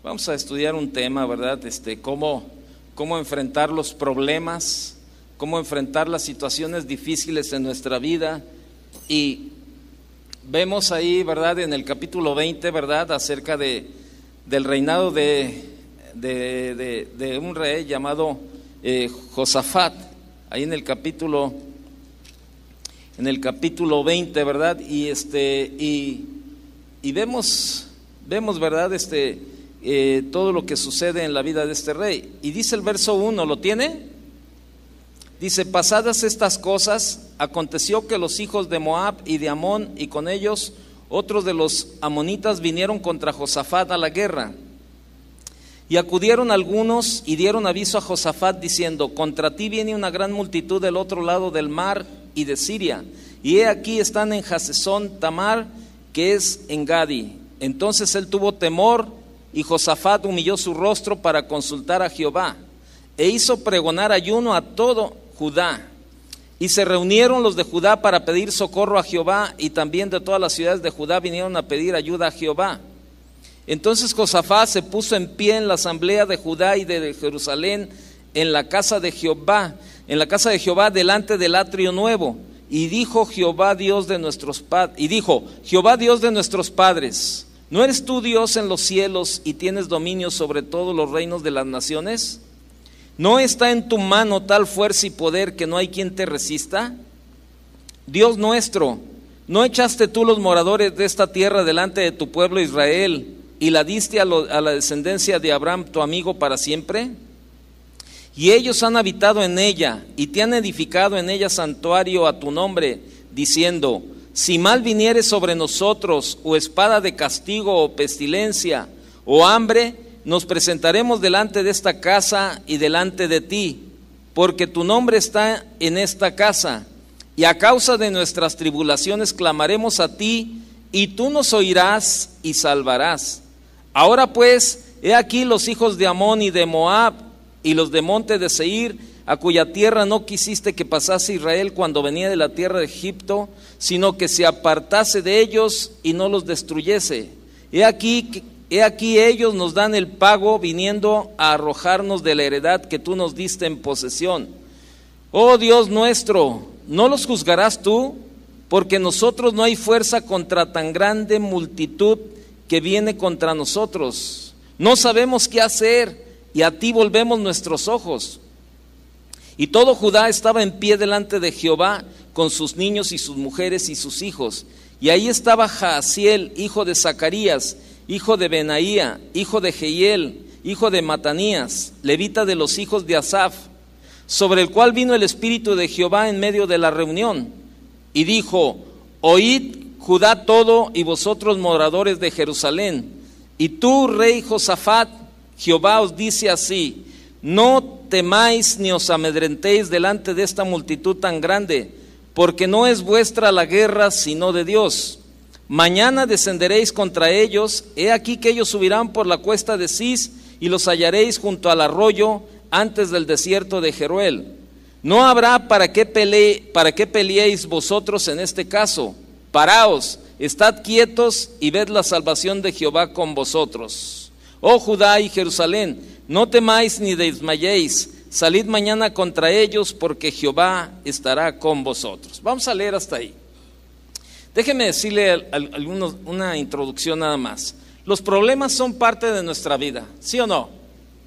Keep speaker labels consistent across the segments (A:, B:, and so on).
A: Vamos a estudiar un tema, ¿verdad? Cómo enfrentar los problemas, cómo enfrentar las situaciones difíciles en nuestra vida. Y vemos ahí, ¿verdad? En el capítulo 20, ¿verdad? Acerca del reinado de un rey llamado Josafat. Ahí en el capítulo 20, ¿verdad? Y vemos, ¿verdad? Todo lo que sucede en la vida de este rey. Y dice el verso 1, ¿lo tiene? Dice: pasadas estas cosas, aconteció que los hijos de Moab y de Amón, y con ellos otros de los amonitas, vinieron contra Josafat a la guerra. Y acudieron algunos y dieron aviso a Josafat diciendo: contra ti viene una gran multitud del otro lado del mar y de Siria, y he aquí están en Hasezón Tamar, que es en Gadi. Entonces él tuvo temor, y Josafat humilló su rostro para consultar a Jehová, e hizo pregonar ayuno a todo Judá. Y se reunieron los de Judá para pedir socorro a Jehová, y también de todas las ciudades de Judá vinieron a pedir ayuda a Jehová. Entonces Josafat se puso en pie en la asamblea de Judá y de Jerusalén, en la casa de Jehová, delante del atrio nuevo. Y dijo Jehová Dios de nuestros padres: ¿no eres tú Dios en los cielos y tienes dominio sobre todos los reinos de las naciones? ¿No está en tu mano tal fuerza y poder que no hay quien te resista? Dios nuestro, ¿no echaste tú los moradores de esta tierra delante de tu pueblo Israel y la diste a la descendencia de Abraham tu amigo para siempre? Y ellos han habitado en ella y te han edificado en ella santuario a tu nombre, diciendo: si mal viniere sobre nosotros, o espada de castigo, o pestilencia, o hambre, nos presentaremos delante de esta casa y delante de ti, porque tu nombre está en esta casa, y a causa de nuestras tribulaciones clamaremos a ti, y tú nos oirás y salvarás. Ahora pues, he aquí los hijos de Amón y de Moab, y los de monte de Seir, a cuya tierra no quisiste que pasase Israel cuando venía de la tierra de Egipto, sino que se apartase de ellos y no los destruyese. He aquí ellos nos dan el pago, viniendo a arrojarnos de la heredad que tú nos diste en posesión. Oh Dios nuestro, ¿no los juzgarás tú? Porque nosotros no hay fuerza contra tan grande multitud que viene contra nosotros. No sabemos qué hacer, y a ti volvemos nuestros ojos. Y todo Judá estaba en pie delante de Jehová, con sus niños y sus mujeres y sus hijos. Y ahí estaba Jaasiel, hijo de Zacarías, hijo de Benaía, hijo de Jehiel, hijo de Matanías, levita de los hijos de Asaf, sobre el cual vino el Espíritu de Jehová en medio de la reunión. Y dijo: oíd Judá todo, y vosotros moradores de Jerusalén, y tú, rey Josafat, Jehová os dice así: no temáis ni os amedrentéis delante de esta multitud tan grande, porque no es vuestra la guerra, sino de Dios. Mañana descenderéis contra ellos, he aquí que ellos subirán por la cuesta de Cis, y los hallaréis junto al arroyo, antes del desierto de Jeruel. No habrá para qué peleéis vosotros en este caso. Paraos, estad quietos, y ved la salvación de Jehová con vosotros. Oh Judá y Jerusalén, no temáis ni desmayéis, salid mañana contra ellos, porque Jehová estará con vosotros. Vamos a leer hasta ahí. Déjeme decirle una introducción nada más. Los problemas son parte de nuestra vida, ¿sí o no?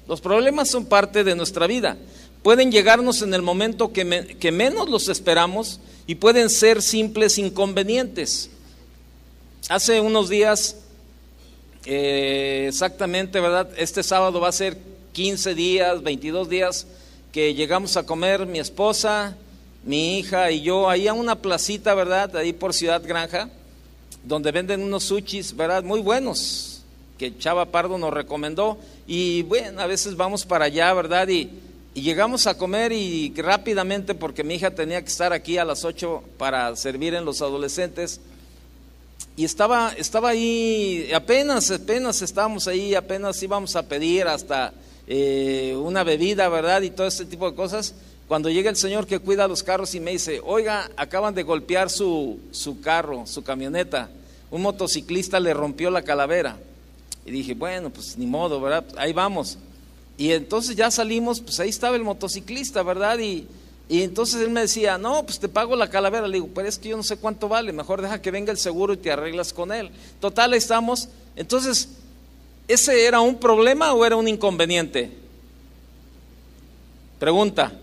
A: Los problemas son parte de nuestra vida. Pueden llegarnos en el momento que menos los esperamos, y pueden ser simples inconvenientes. Hace unos días, exactamente, ¿verdad? Este sábado va a ser 15 días, 22 días que llegamos a comer mi esposa, mi hija y yo, ahí a una placita, ¿verdad? Ahí por Ciudad Granja, donde venden unos sushis, ¿verdad? Muy buenos, que Chava Pardo nos recomendó. Y bueno, a veces vamos para allá, ¿verdad? Y llegamos a comer, y rápidamente, porque mi hija tenía que estar aquí a las 8 para servir en los adolescentes. Y estaba ahí, apenas estábamos ahí, apenas íbamos a pedir hasta una bebida, ¿verdad? Y todo este tipo de cosas. Cuando llega el señor que cuida los carros y me dice: oiga, acaban de golpear su carro, su camioneta. Un motociclista le rompió la calavera. Y dije, bueno, pues ni modo, ¿verdad? Ahí vamos. Y entonces ya salimos, pues ahí estaba el motociclista, ¿verdad? Y entonces él me decía, no, pues te pago la calavera. Le digo, pero es que yo no sé cuánto vale, mejor deja que venga el seguro y te arreglas con él. Total, ahí estamos. Entonces, ¿ese era un problema o era un inconveniente? Pregunta.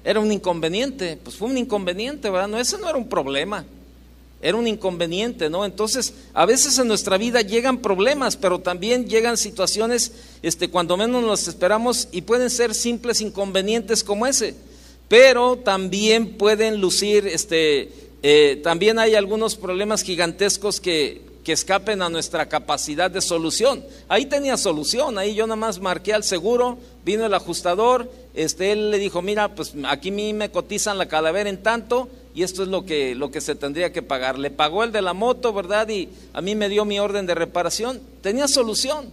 A: Era un inconveniente, pues fue un inconveniente, ¿verdad? No, ese no era un problema, era un inconveniente, ¿no? Entonces, a veces en nuestra vida llegan problemas, pero también llegan situaciones, cuando menos nos esperamos, y pueden ser simples inconvenientes como ese, pero también pueden lucir, también hay algunos problemas gigantescos que escapen a nuestra capacidad de solución. Ahí tenía solución, ahí yo nada más marqué al seguro, vino el ajustador, él le dijo, mira, pues aquí a mí me cotizan la calavera en tanto, y esto es lo que se tendría que pagar. Le pagó el de la moto, ¿verdad? Y a mí me dio mi orden de reparación, tenía solución.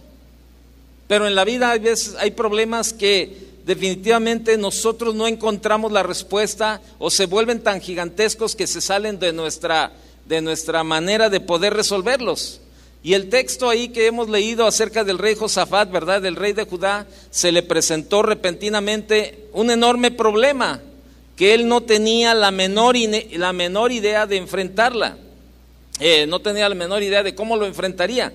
A: Pero en la vida hay veces hay problemas que definitivamente nosotros no encontramos la respuesta, o se vuelven tan gigantescos que se salen de nuestra manera de poder resolverlos. Y el texto ahí que hemos leído acerca del rey Josafat, ¿verdad? Del rey de Judá, se le presentó repentinamente un enorme problema que él no tenía la menor idea de enfrentarla, no tenía la menor idea de cómo lo enfrentaría.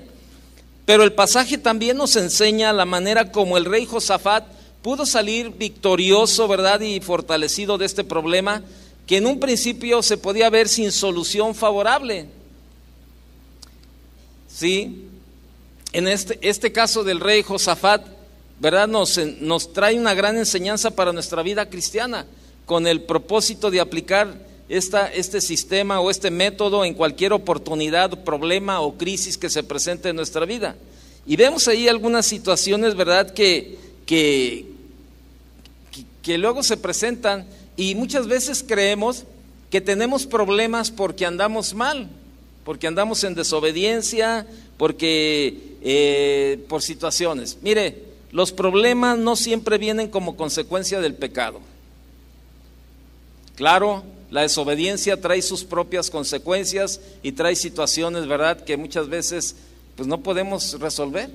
A: Pero el pasaje también nos enseña la manera como el rey Josafat pudo salir victorioso, ¿verdad? Y fortalecido de este problema, que en un principio se podía ver sin solución favorable. Sí, en este caso del rey Josafat, ¿verdad? Nos trae una gran enseñanza para nuestra vida cristiana, con el propósito de aplicar este sistema o este método en cualquier oportunidad, problema o crisis que se presente en nuestra vida. Y vemos ahí algunas situaciones, ¿verdad? Que luego se presentan. Y muchas veces creemos que tenemos problemas porque andamos mal, porque andamos en desobediencia, porque por situaciones. Mire, los problemas no siempre vienen como consecuencia del pecado. Claro, la desobediencia trae sus propias consecuencias y trae situaciones, ¿verdad?, que muchas veces pues no podemos resolver.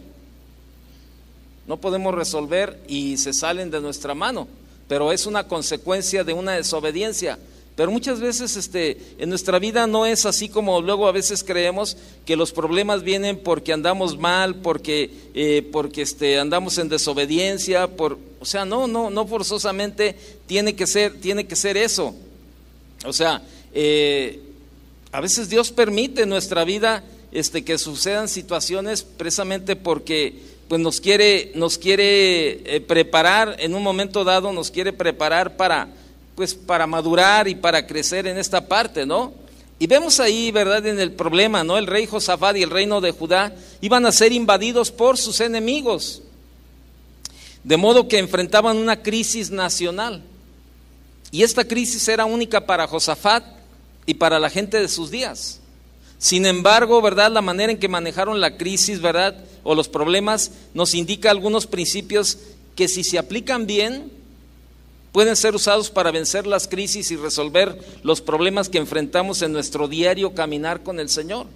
A: No podemos resolver y se salen de nuestra mano, pero es una consecuencia de una desobediencia. Pero muchas veces en nuestra vida no es así como luego a veces creemos, que los problemas vienen porque andamos mal, porque andamos en desobediencia, o sea, no forzosamente tiene que ser eso. O sea, a veces Dios permite en nuestra vida que sucedan situaciones precisamente porque pues nos quiere preparar en un momento dado, nos quiere preparar para madurar y para crecer en esta parte, ¿no? Y vemos ahí, ¿verdad?, en el problema, ¿no? El rey Josafat y el reino de Judá iban a ser invadidos por sus enemigos, de modo que enfrentaban una crisis nacional. Y esta crisis era única para Josafat y para la gente de sus días. Sin embargo, ¿verdad?, la manera en que manejaron la crisis, ¿verdad?, o los problemas, nos indica algunos principios que, si se aplican bien, pueden ser usados para vencer las crisis y resolver los problemas que enfrentamos en nuestro diario caminar con el Señor.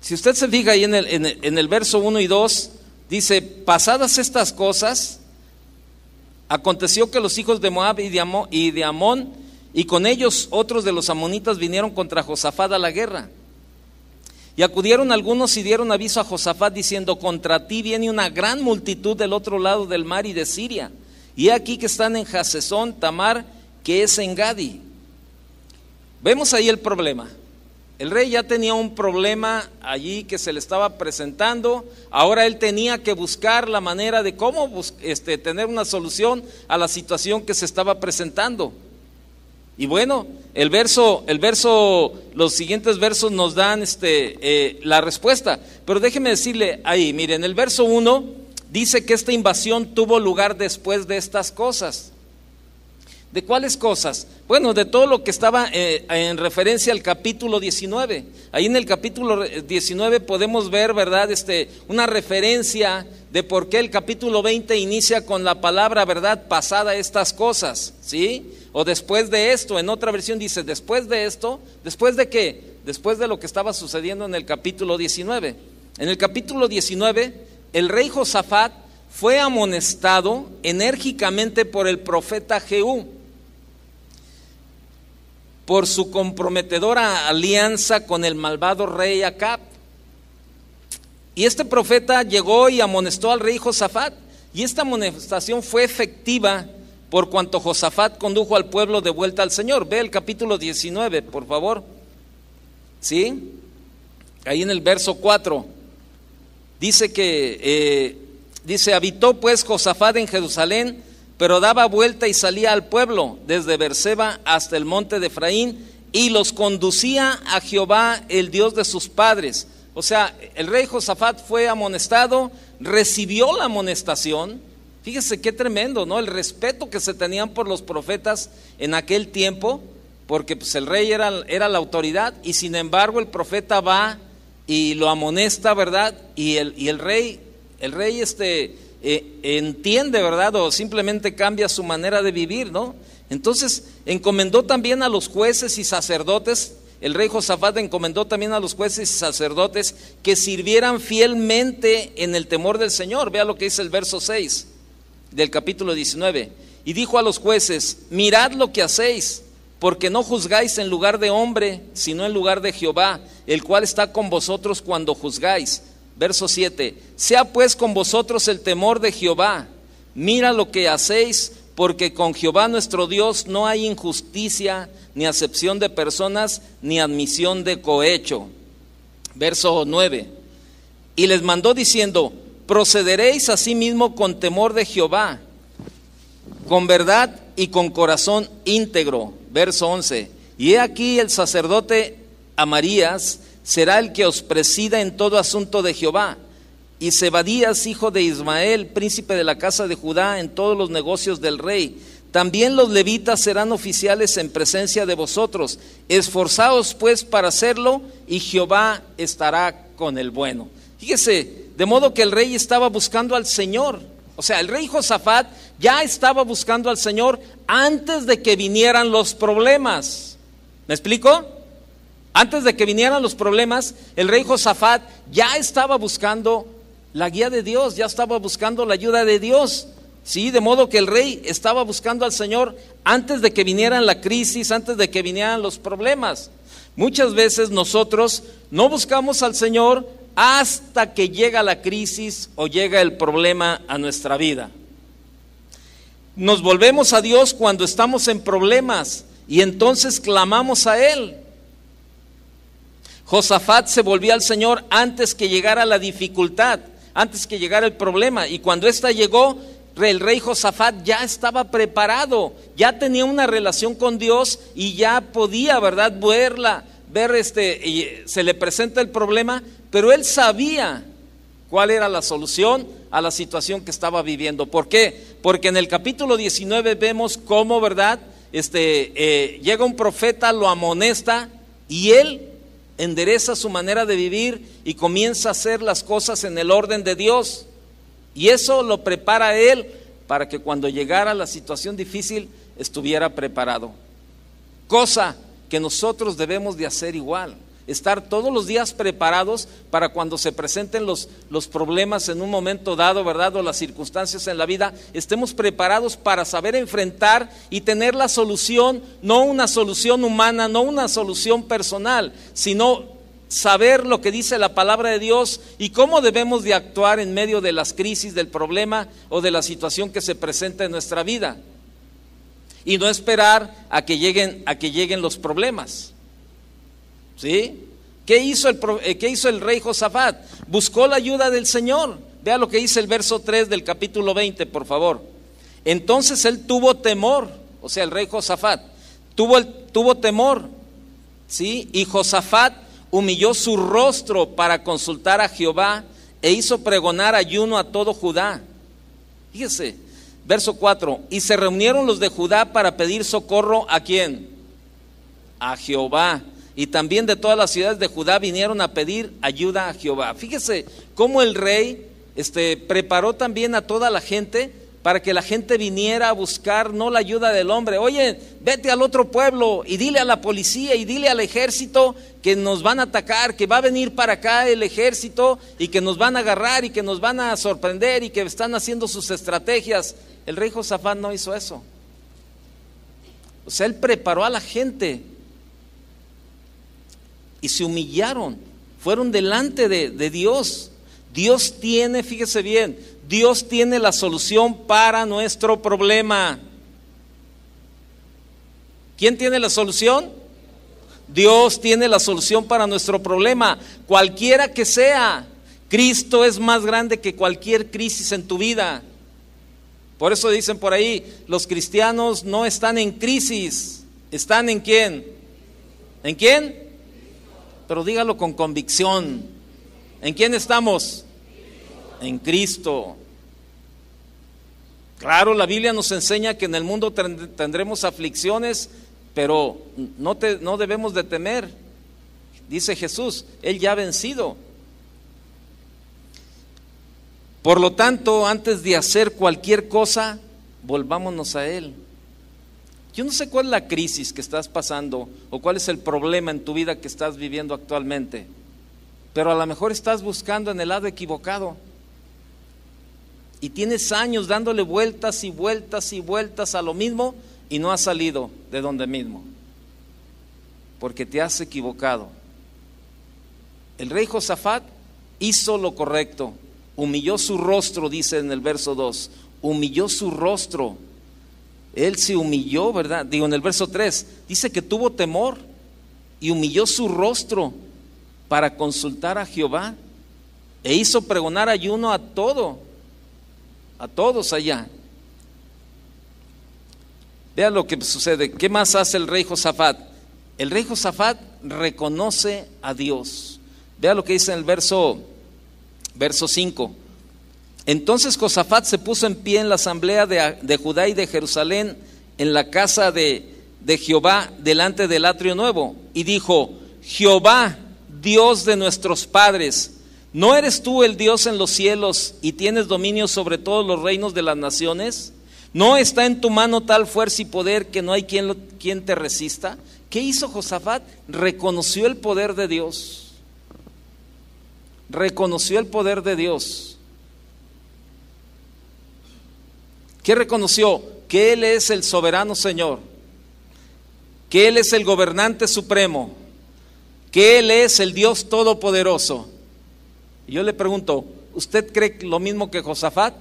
A: Si usted se fija ahí en el verso 1 y 2, dice: pasadas estas cosas, aconteció que los hijos de Moab y de Amón, y con ellos otros de los amonitas, vinieron contra Josafat a la guerra. Y acudieron algunos y dieron aviso a Josafat diciendo: contra ti viene una gran multitud del otro lado del mar y de Siria, y aquí que están en Hasesón Tamar, que es en Gadi. Vemos ahí el problema. El rey ya tenía un problema allí que se le estaba presentando. Ahora él tenía que buscar la manera de cómo tener una solución a la situación que se estaba presentando. Y bueno, los siguientes versos nos dan la respuesta. Pero déjeme decirle ahí, miren, el verso 1 dice que esta invasión tuvo lugar después de estas cosas. ¿De cuáles cosas? Bueno, de todo lo que estaba en referencia al capítulo 19. Ahí en el capítulo 19 podemos ver, ¿verdad?, una referencia de por qué el capítulo 20 inicia con la palabra, ¿verdad?, pasada estas cosas, ¿sí? o después de esto. En otra versión dice después de esto. ¿Después de qué? Después de lo que estaba sucediendo en el capítulo 19. En el capítulo 19, el rey Josafat fue amonestado enérgicamente por el profeta Jehú por su comprometedora alianza con el malvado rey Acab. Y este profeta llegó y amonestó al rey Josafat, y esta amonestación fue efectiva por cuanto Josafat condujo al pueblo de vuelta al Señor. Ve el capítulo 19, por favor. ¿Sí? Ahí en el verso 4 dice que habitó pues Josafat en Jerusalén, pero daba vuelta y salía al pueblo desde Beerseba hasta el monte de Efraín, y los conducía a Jehová, el Dios de sus padres. O sea, el rey Josafat fue amonestado, recibió la amonestación. Fíjese qué tremendo, ¿no? El respeto que se tenían por los profetas en aquel tiempo, porque pues el rey era la autoridad, y sin embargo el profeta va y lo amonesta, ¿verdad? Y el rey entiende, ¿verdad? O simplemente cambia su manera de vivir, ¿no? Entonces encomendó también a los jueces y sacerdotes. El rey Josafat encomendó también a los jueces y sacerdotes que sirvieran fielmente en el temor del Señor. Vea lo que dice el verso 6 del capítulo 19. Y dijo a los jueces: mirad lo que hacéis, porque no juzgáis en lugar de hombre, sino en lugar de Jehová, el cual está con vosotros cuando juzgáis. Verso 7, sea pues con vosotros el temor de Jehová, mira lo que hacéis, porque con Jehová nuestro Dios no hay injusticia, ni acepción de personas, ni admisión de cohecho. Verso 9, y les mandó diciendo: procederéis asimismo con temor de Jehová, con verdad y con corazón íntegro. Verso 11, y he aquí el sacerdote Amarías será el que os presida en todo asunto de Jehová, y Zebadías, hijo de Ismael, príncipe de la casa de Judá, en todos los negocios del rey. También los levitas serán oficiales en presencia de vosotros. Esforzaos pues para hacerlo, y Jehová estará con el bueno. Fíjese, de modo que el rey estaba buscando al Señor. O sea, el rey Josafat ya estaba buscando al Señor antes de que vinieran los problemas. ¿Me explico? Antes de que vinieran los problemas, el rey Josafat ya estaba buscando la guía de Dios, ya estaba buscando la ayuda de Dios. Sí, de modo que el rey estaba buscando al Señor antes de que vinieran la crisis, antes de que vinieran los problemas. Muchas veces nosotros no buscamos al Señor hasta que llega la crisis o llega el problema a nuestra vida. Nos volvemos a Dios cuando estamos en problemas y entonces clamamos a Él. Josafat se volvió al Señor antes que llegara la dificultad, antes que llegara el problema, y cuando ésta llegó, el rey Josafat ya estaba preparado, ya tenía una relación con Dios y ya podía, ¿verdad?, y se le presenta el problema, pero él sabía cuál era la solución a la situación que estaba viviendo. ¿Por qué? Porque en el capítulo 19 vemos cómo, ¿verdad?, llega un profeta, lo amonesta y él endereza su manera de vivir y comienza a hacer las cosas en el orden de Dios. Y eso lo prepara a él para que cuando llegara la situación difícil estuviera preparado. Cosa que nosotros debemos de hacer igual. Estar todos los días preparados para cuando se presenten los problemas en un momento dado, ¿verdad?, o las circunstancias en la vida, estemos preparados para saber enfrentar y tener la solución, no una solución humana, no una solución personal, sino saber lo que dice la palabra de Dios y cómo debemos de actuar en medio de las crisis, del problema o de la situación que se presenta en nuestra vida. Y no esperar a que lleguen los problemas. ¿Sí? ¿Qué hizo el rey Josafat? Buscó la ayuda del Señor. Vea lo que dice el verso 3 del capítulo 20, por favor. Entonces él tuvo temor, o sea, el rey Josafat tuvo temor, ¿sí? Y Josafat humilló su rostro para consultar a Jehová e hizo pregonar ayuno a todo Judá. Fíjese, verso 4, y se reunieron los de Judá para pedir socorro ¿a quién? A Jehová. Y también de todas las ciudades de Judá vinieron a pedir ayuda a Jehová. Fíjese cómo el rey preparó también a toda la gente para que la gente viniera a buscar no la ayuda del hombre. Oye, vete al otro pueblo y dile a la policía y dile al ejército que nos van a atacar, que va a venir para acá el ejército y que nos van a agarrar y que nos van a sorprender y que están haciendo sus estrategias. El rey Josafat no hizo eso. O sea, él preparó a la gente y se humillaron, fueron delante de Dios. Dios tiene, fíjese bien, Dios tiene la solución para nuestro problema. ¿Quién tiene la solución? Dios tiene la solución para nuestro problema, cualquiera que sea. Cristo es más grande que cualquier crisis en tu vida. Por eso dicen por ahí, los cristianos no están en crisis, ¿están en quién? ¿En quién? Pero dígalo con convicción. ¿En quién estamos? En Cristo. Claro, la Biblia nos enseña que en el mundo tendremos aflicciones, pero no debemos de temer. Dice Jesús, Él ya ha vencido. Por lo tanto, antes de hacer cualquier cosa, volvámonos a Él. Yo no sé cuál es la crisis que estás pasando o cuál es el problema en tu vida que estás viviendo actualmente, pero a lo mejor estás buscando en el lado equivocado y tienes años dándole vueltas y vueltas y vueltas a lo mismo y no has salido de donde mismo, porque te has equivocado. El rey Josafat hizo lo correcto, humilló su rostro, dice en el verso 2, humilló su rostro. Él se humilló, ¿verdad? Digo, en el verso 3, dice que tuvo temor y humilló su rostro para consultar a Jehová e hizo pregonar ayuno a todos allá. Vean lo que sucede. ¿Qué más hace el rey Josafat? El rey Josafat reconoce a Dios. Vean lo que dice en el verso 5. Entonces Josafat se puso en pie en la asamblea de Judá y de Jerusalén, en la casa de Jehová, delante del atrio nuevo, y dijo: Jehová, Dios de nuestros padres, ¿no eres tú el Dios en los cielos y tienes dominio sobre todos los reinos de las naciones? ¿No está en tu mano tal fuerza y poder que no hay quien te resista? ¿Qué hizo Josafat? Reconoció el poder de Dios. Reconoció el poder de Dios. ¿Qué reconoció? Que Él es el soberano Señor, que Él es el gobernante supremo, que Él es el Dios todopoderoso. Y yo le pregunto, ¿usted cree lo mismo que Josafat?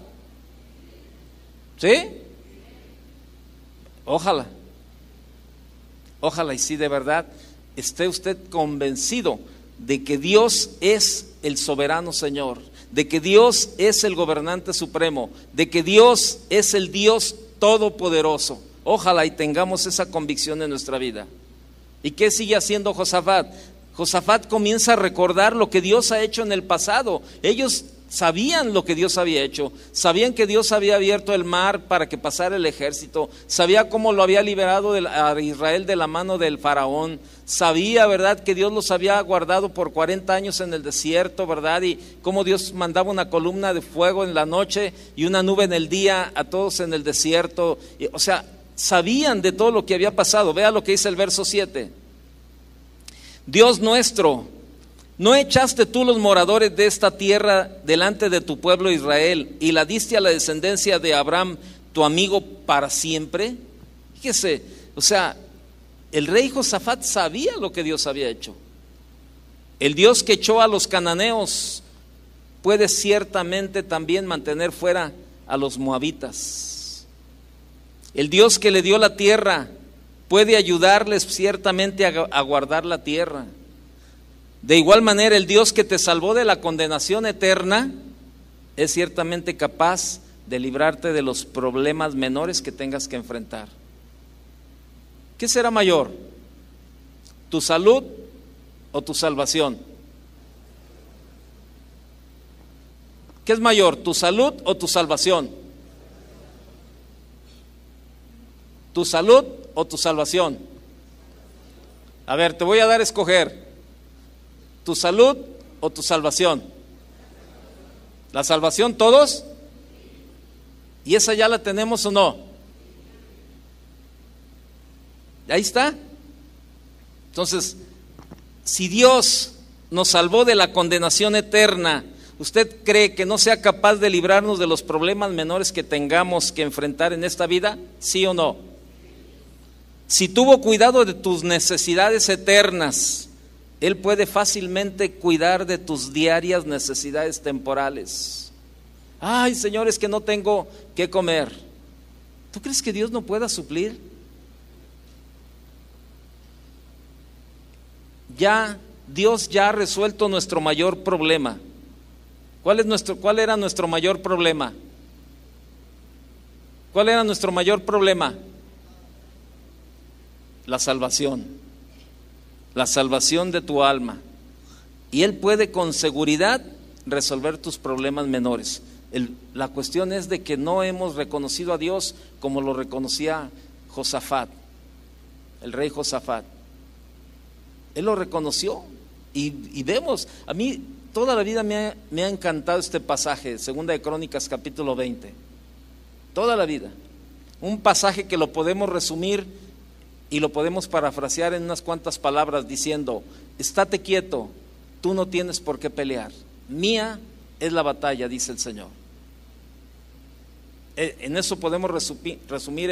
A: ¿Sí? Ojalá y sí, de verdad esté usted convencido de que Dios es el soberano Señor, de que Dios es el gobernante supremo, de que Dios es el Dios todopoderoso. Ojalá y tengamos esa convicción en nuestra vida. ¿Y qué sigue haciendo Josafat? Josafat comienza a recordar lo que Dios ha hecho en el pasado. Ellos sabían lo que Dios había hecho, sabían que Dios había abierto el mar para que pasara el ejército, sabía cómo lo había liberado a Israel de la mano del faraón, sabía, ¿verdad?, que Dios los había guardado por 40 años en el desierto, ¿verdad?, y cómo Dios mandaba una columna de fuego en la noche y una nube en el día a todos en el desierto. O sea, sabían de todo lo que había pasado. Vea lo que dice el verso 7. Dios nuestro, ¿no echaste tú los moradores de esta tierra delante de tu pueblo Israel y la diste a la descendencia de Abraham, tu amigo, para siempre? Fíjese, o sea, el rey Josafat sabía lo que Dios había hecho. El Dios que echó a los cananeos puede ciertamente también mantener fuera a los moabitas. El Dios que le dio la tierra puede ayudarles ciertamente a guardar la tierra. De igual manera, el Dios que te salvó de la condenación eterna es ciertamente capaz de librarte de los problemas menores que tengas que enfrentar. ¿Qué será mayor? ¿Tu salud o tu salvación? ¿Qué es mayor, tu salud o tu salvación? ¿Tu salud o tu salvación? A ver, te voy a dar a escoger. ¿Tu salud o tu salvación? ¿La salvación todos? ¿Y esa ya la tenemos o no? Ahí está. Entonces, si Dios nos salvó de la condenación eterna, ¿usted cree que no sea capaz de librarnos de los problemas menores que tengamos que enfrentar en esta vida? ¿Sí o no? Si tuvo cuidado de tus necesidades eternas, Él puede fácilmente cuidar de tus diarias necesidades temporales. Ay, Señor, es que no tengo qué comer. ¿Tú crees que Dios no pueda suplir? Dios ya ha resuelto nuestro mayor problema. ¿Cuál era nuestro mayor problema? ¿Cuál era nuestro mayor problema? La salvación de tu alma. Y Él puede con seguridad resolver tus problemas menores. La cuestión es de que no hemos reconocido a Dios como lo reconocía Josafat, el rey Josafat. Él lo reconoció y vemos, a mí toda la vida me ha encantado este pasaje, Segunda de Crónicas capítulo 20, toda la vida. Un pasaje que lo podemos resumir y lo podemos parafrasear en unas cuantas palabras diciendo: estate quieto, tú no tienes por qué pelear, mía es la batalla, dice el Señor. En eso podemos resumir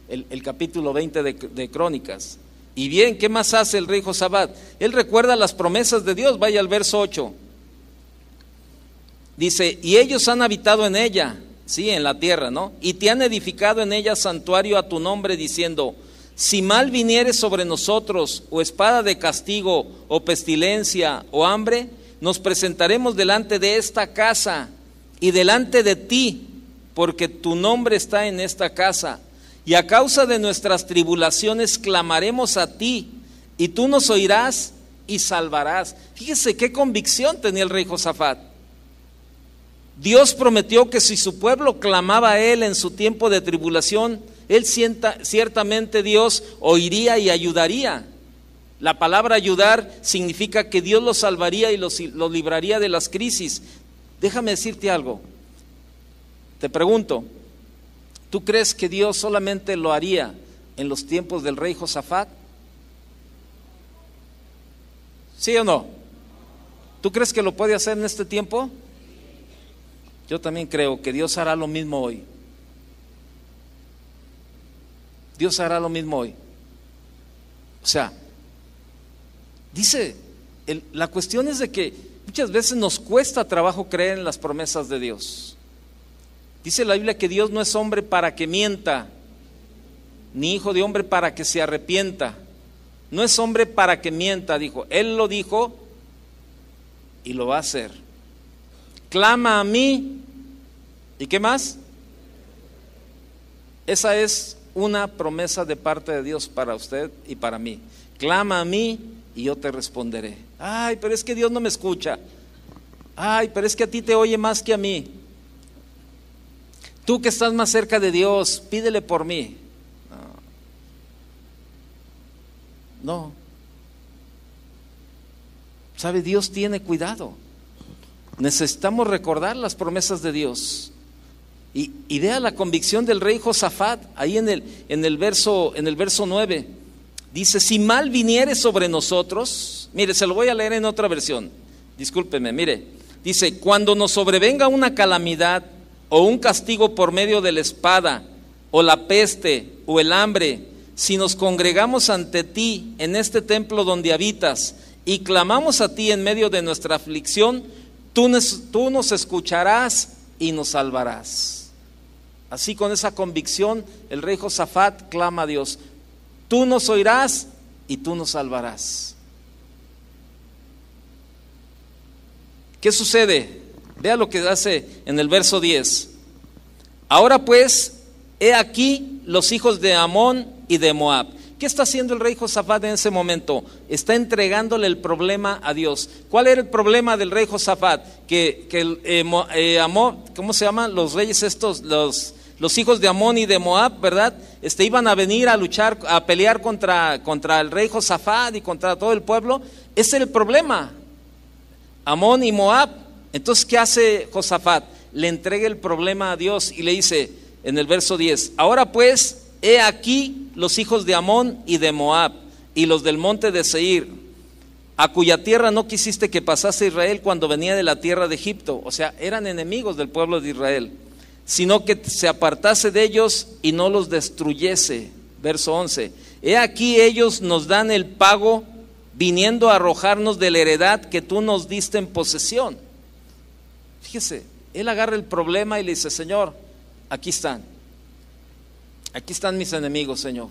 A: el capítulo 20 de Crónicas. Y bien, ¿qué más hace el rey Josafat? Él recuerda las promesas de Dios. Vaya al verso 8. Dice: y ellos han habitado en ella, sí, en la tierra, ¿no? Y te han edificado en ella santuario a tu nombre, diciendo: si mal viniere sobre nosotros, o espada de castigo, o pestilencia, o hambre, nos presentaremos delante de esta casa y delante de ti, porque tu nombre está en esta casa. Y a causa de nuestras tribulaciones clamaremos a ti, y tú nos oirás y salvarás. Fíjese qué convicción tenía el rey Josafat. Dios prometió que si su pueblo clamaba a Él en su tiempo de tribulación, ciertamente Dios oiría y ayudaría. La palabra ayudar significa que Dios los salvaría y los libraría de las crisis. Déjame decirte algo. Te pregunto, ¿tú crees que Dios solamente lo haría en los tiempos del rey Josafat? ¿Sí o no? ¿Tú crees que lo puede hacer en este tiempo? Yo también creo que Dios hará lo mismo hoy. Dios hará lo mismo hoy. O sea, dice, la cuestión es de que muchas veces nos cuesta trabajo creer en las promesas de Dios. Dice la Biblia que Dios no es hombre para que mienta, ni hijo de hombre para que se arrepienta. No es hombre para que mienta, dijo. Él lo dijo y lo va a hacer. Clama a mí. ¿Y qué más? Esa es una promesa de parte de Dios para usted y para mí. Clama a mí y yo te responderé. Ay, pero es que Dios no me escucha. Ay, pero es que a ti te oye más que a mí. Tú que estás más cerca de Dios, pídele por mí. No. ¿Sabe? Dios tiene cuidado. Necesitamos recordar las promesas de Dios. Y vea la convicción del rey Josafat, ahí en el verso 9. Dice: si mal viniere sobre nosotros, mire, se lo voy a leer en otra versión. Discúlpeme, mire. Dice: cuando nos sobrevenga una calamidad o un castigo por medio de la espada, o la peste, o el hambre, si nos congregamos ante ti en este templo donde habitas, y clamamos a ti en medio de nuestra aflicción, tú nos escucharás y nos salvarás. Así, con esa convicción, el rey Josafat clama a Dios: tú nos oirás y tú nos salvarás. ¿Qué sucede? Vea lo que hace en el verso 10. Ahora pues, he aquí los hijos de Amón y de Moab. ¿Qué está haciendo el rey Josafat en ese momento? Está entregándole el problema a Dios. ¿Cuál era el problema del rey Josafat? Amón, ¿cómo se llaman los reyes estos? Los hijos de Amón y de Moab, ¿verdad? Iban a venir a luchar, a pelear contra el rey Josafat y contra todo el pueblo. Ese era el problema. Amón y Moab. Entonces, ¿qué hace Josafat? Le entrega el problema a Dios y le dice: en el verso 10, ahora pues, he aquí los hijos de Amón y de Moab, y los del monte de Seir, a cuya tierra no quisiste que pasase Israel cuando venía de la tierra de Egipto. O sea, eran enemigos del pueblo de Israel, sino que se apartase de ellos y no los destruyese. Verso 11, he aquí ellos nos dan el pago, viniendo a arrojarnos de la heredad que tú nos diste en posesión. Fíjese, él agarra el problema y le dice, Señor, aquí están mis enemigos, Señor.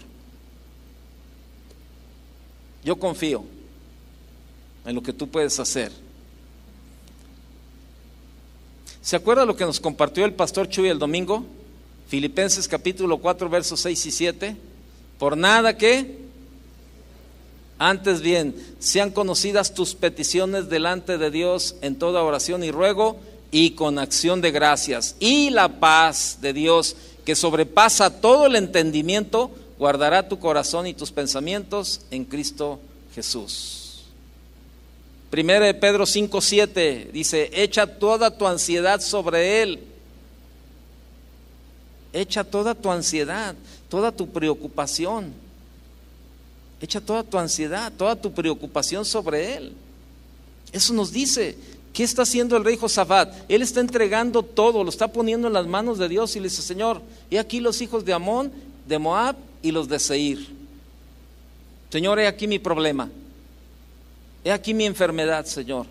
A: Yo confío en lo que tú puedes hacer. ¿Se acuerda lo que nos compartió el pastor Chuy el domingo? Filipenses capítulo 4, versos 6 y 7. Por nada que, antes bien, sean conocidas tus peticiones delante de Dios en toda oración y ruego y con acción de gracias. Y la paz de Dios, que sobrepasa todo el entendimiento, guardará tu corazón y tus pensamientos en Cristo Jesús. Primera de Pedro 5:7 dice, echa toda tu ansiedad sobre Él. Echa toda tu ansiedad, toda tu preocupación. Echa toda tu ansiedad, toda tu preocupación sobre Él. Eso nos dice. ¿Qué está haciendo el rey Josafat? Él está entregando todo, lo está poniendo en las manos de Dios y le dice, Señor, he aquí los hijos de Amón, de Moab y los de Seir. Señor, he aquí mi problema. He aquí mi enfermedad, Señor.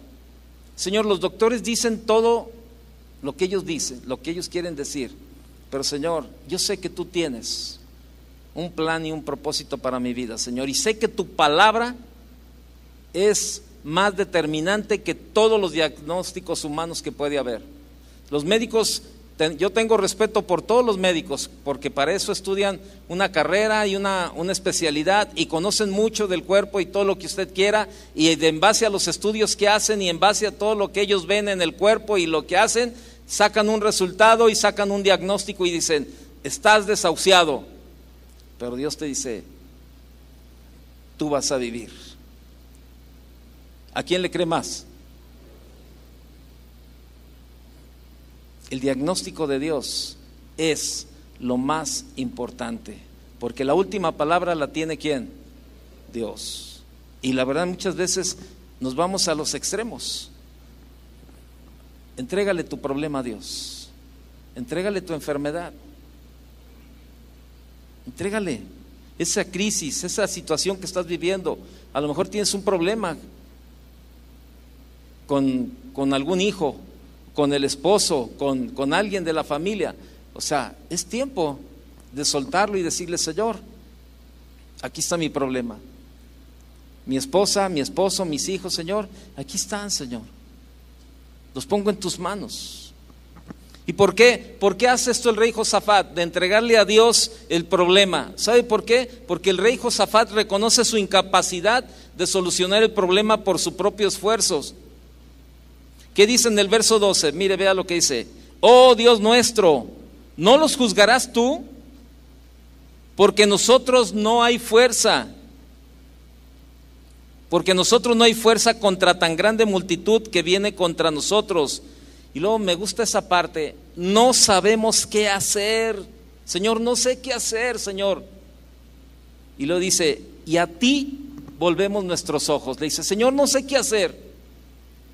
A: Señor, los doctores dicen todo lo que ellos dicen, lo que ellos quieren decir. Pero Señor, yo sé que tú tienes un plan y un propósito para mi vida, Señor. Y sé que tu palabra es más determinante que todos los diagnósticos humanos que puede haber. Los médicos, yo tengo respeto por todos los médicos, porque para eso estudian una carrera y una especialidad y conocen mucho del cuerpo y todo lo que usted quiera, y en base a los estudios que hacen y en base a todo lo que ellos ven en el cuerpo y lo que hacen, sacan un resultado y sacan un diagnóstico y dicen, estás desahuciado. Pero Dios te dice, tú vas a vivir. ¿A quién le cree más? El diagnóstico de Dios es lo más importante, porque la última palabra la tiene ¿quién? Dios. Y la verdad, muchas veces nos vamos a los extremos. Entrégale tu problema a Dios. Entrégale tu enfermedad. Entrégale esa crisis, esa situación que estás viviendo. A lo mejor tienes un problema con algún hijo, con el esposo, con alguien de la familia. O sea, es tiempo de soltarlo y decirle, Señor, aquí está mi problema. Mi esposa, mi esposo, mis hijos, Señor, aquí están, Señor. Los pongo en tus manos. ¿Y por qué? ¿Por qué hace esto el rey Josafat? De entregarle a Dios el problema. ¿Sabe por qué? Porque el rey Josafat reconoce su incapacidad de solucionar el problema por sus propios esfuerzos. ¿Qué dice en el verso 12? Mire, vea lo que dice. Oh Dios nuestro, ¿no los juzgarás tú? Porque nosotros no hay fuerza. Porque nosotros no hay fuerza contra tan grande multitud que viene contra nosotros. Y luego me gusta esa parte, no sabemos qué hacer. Señor, no sé qué hacer, Señor. Y luego dice, y a ti volvemos nuestros ojos. Le dice, Señor, no sé qué hacer.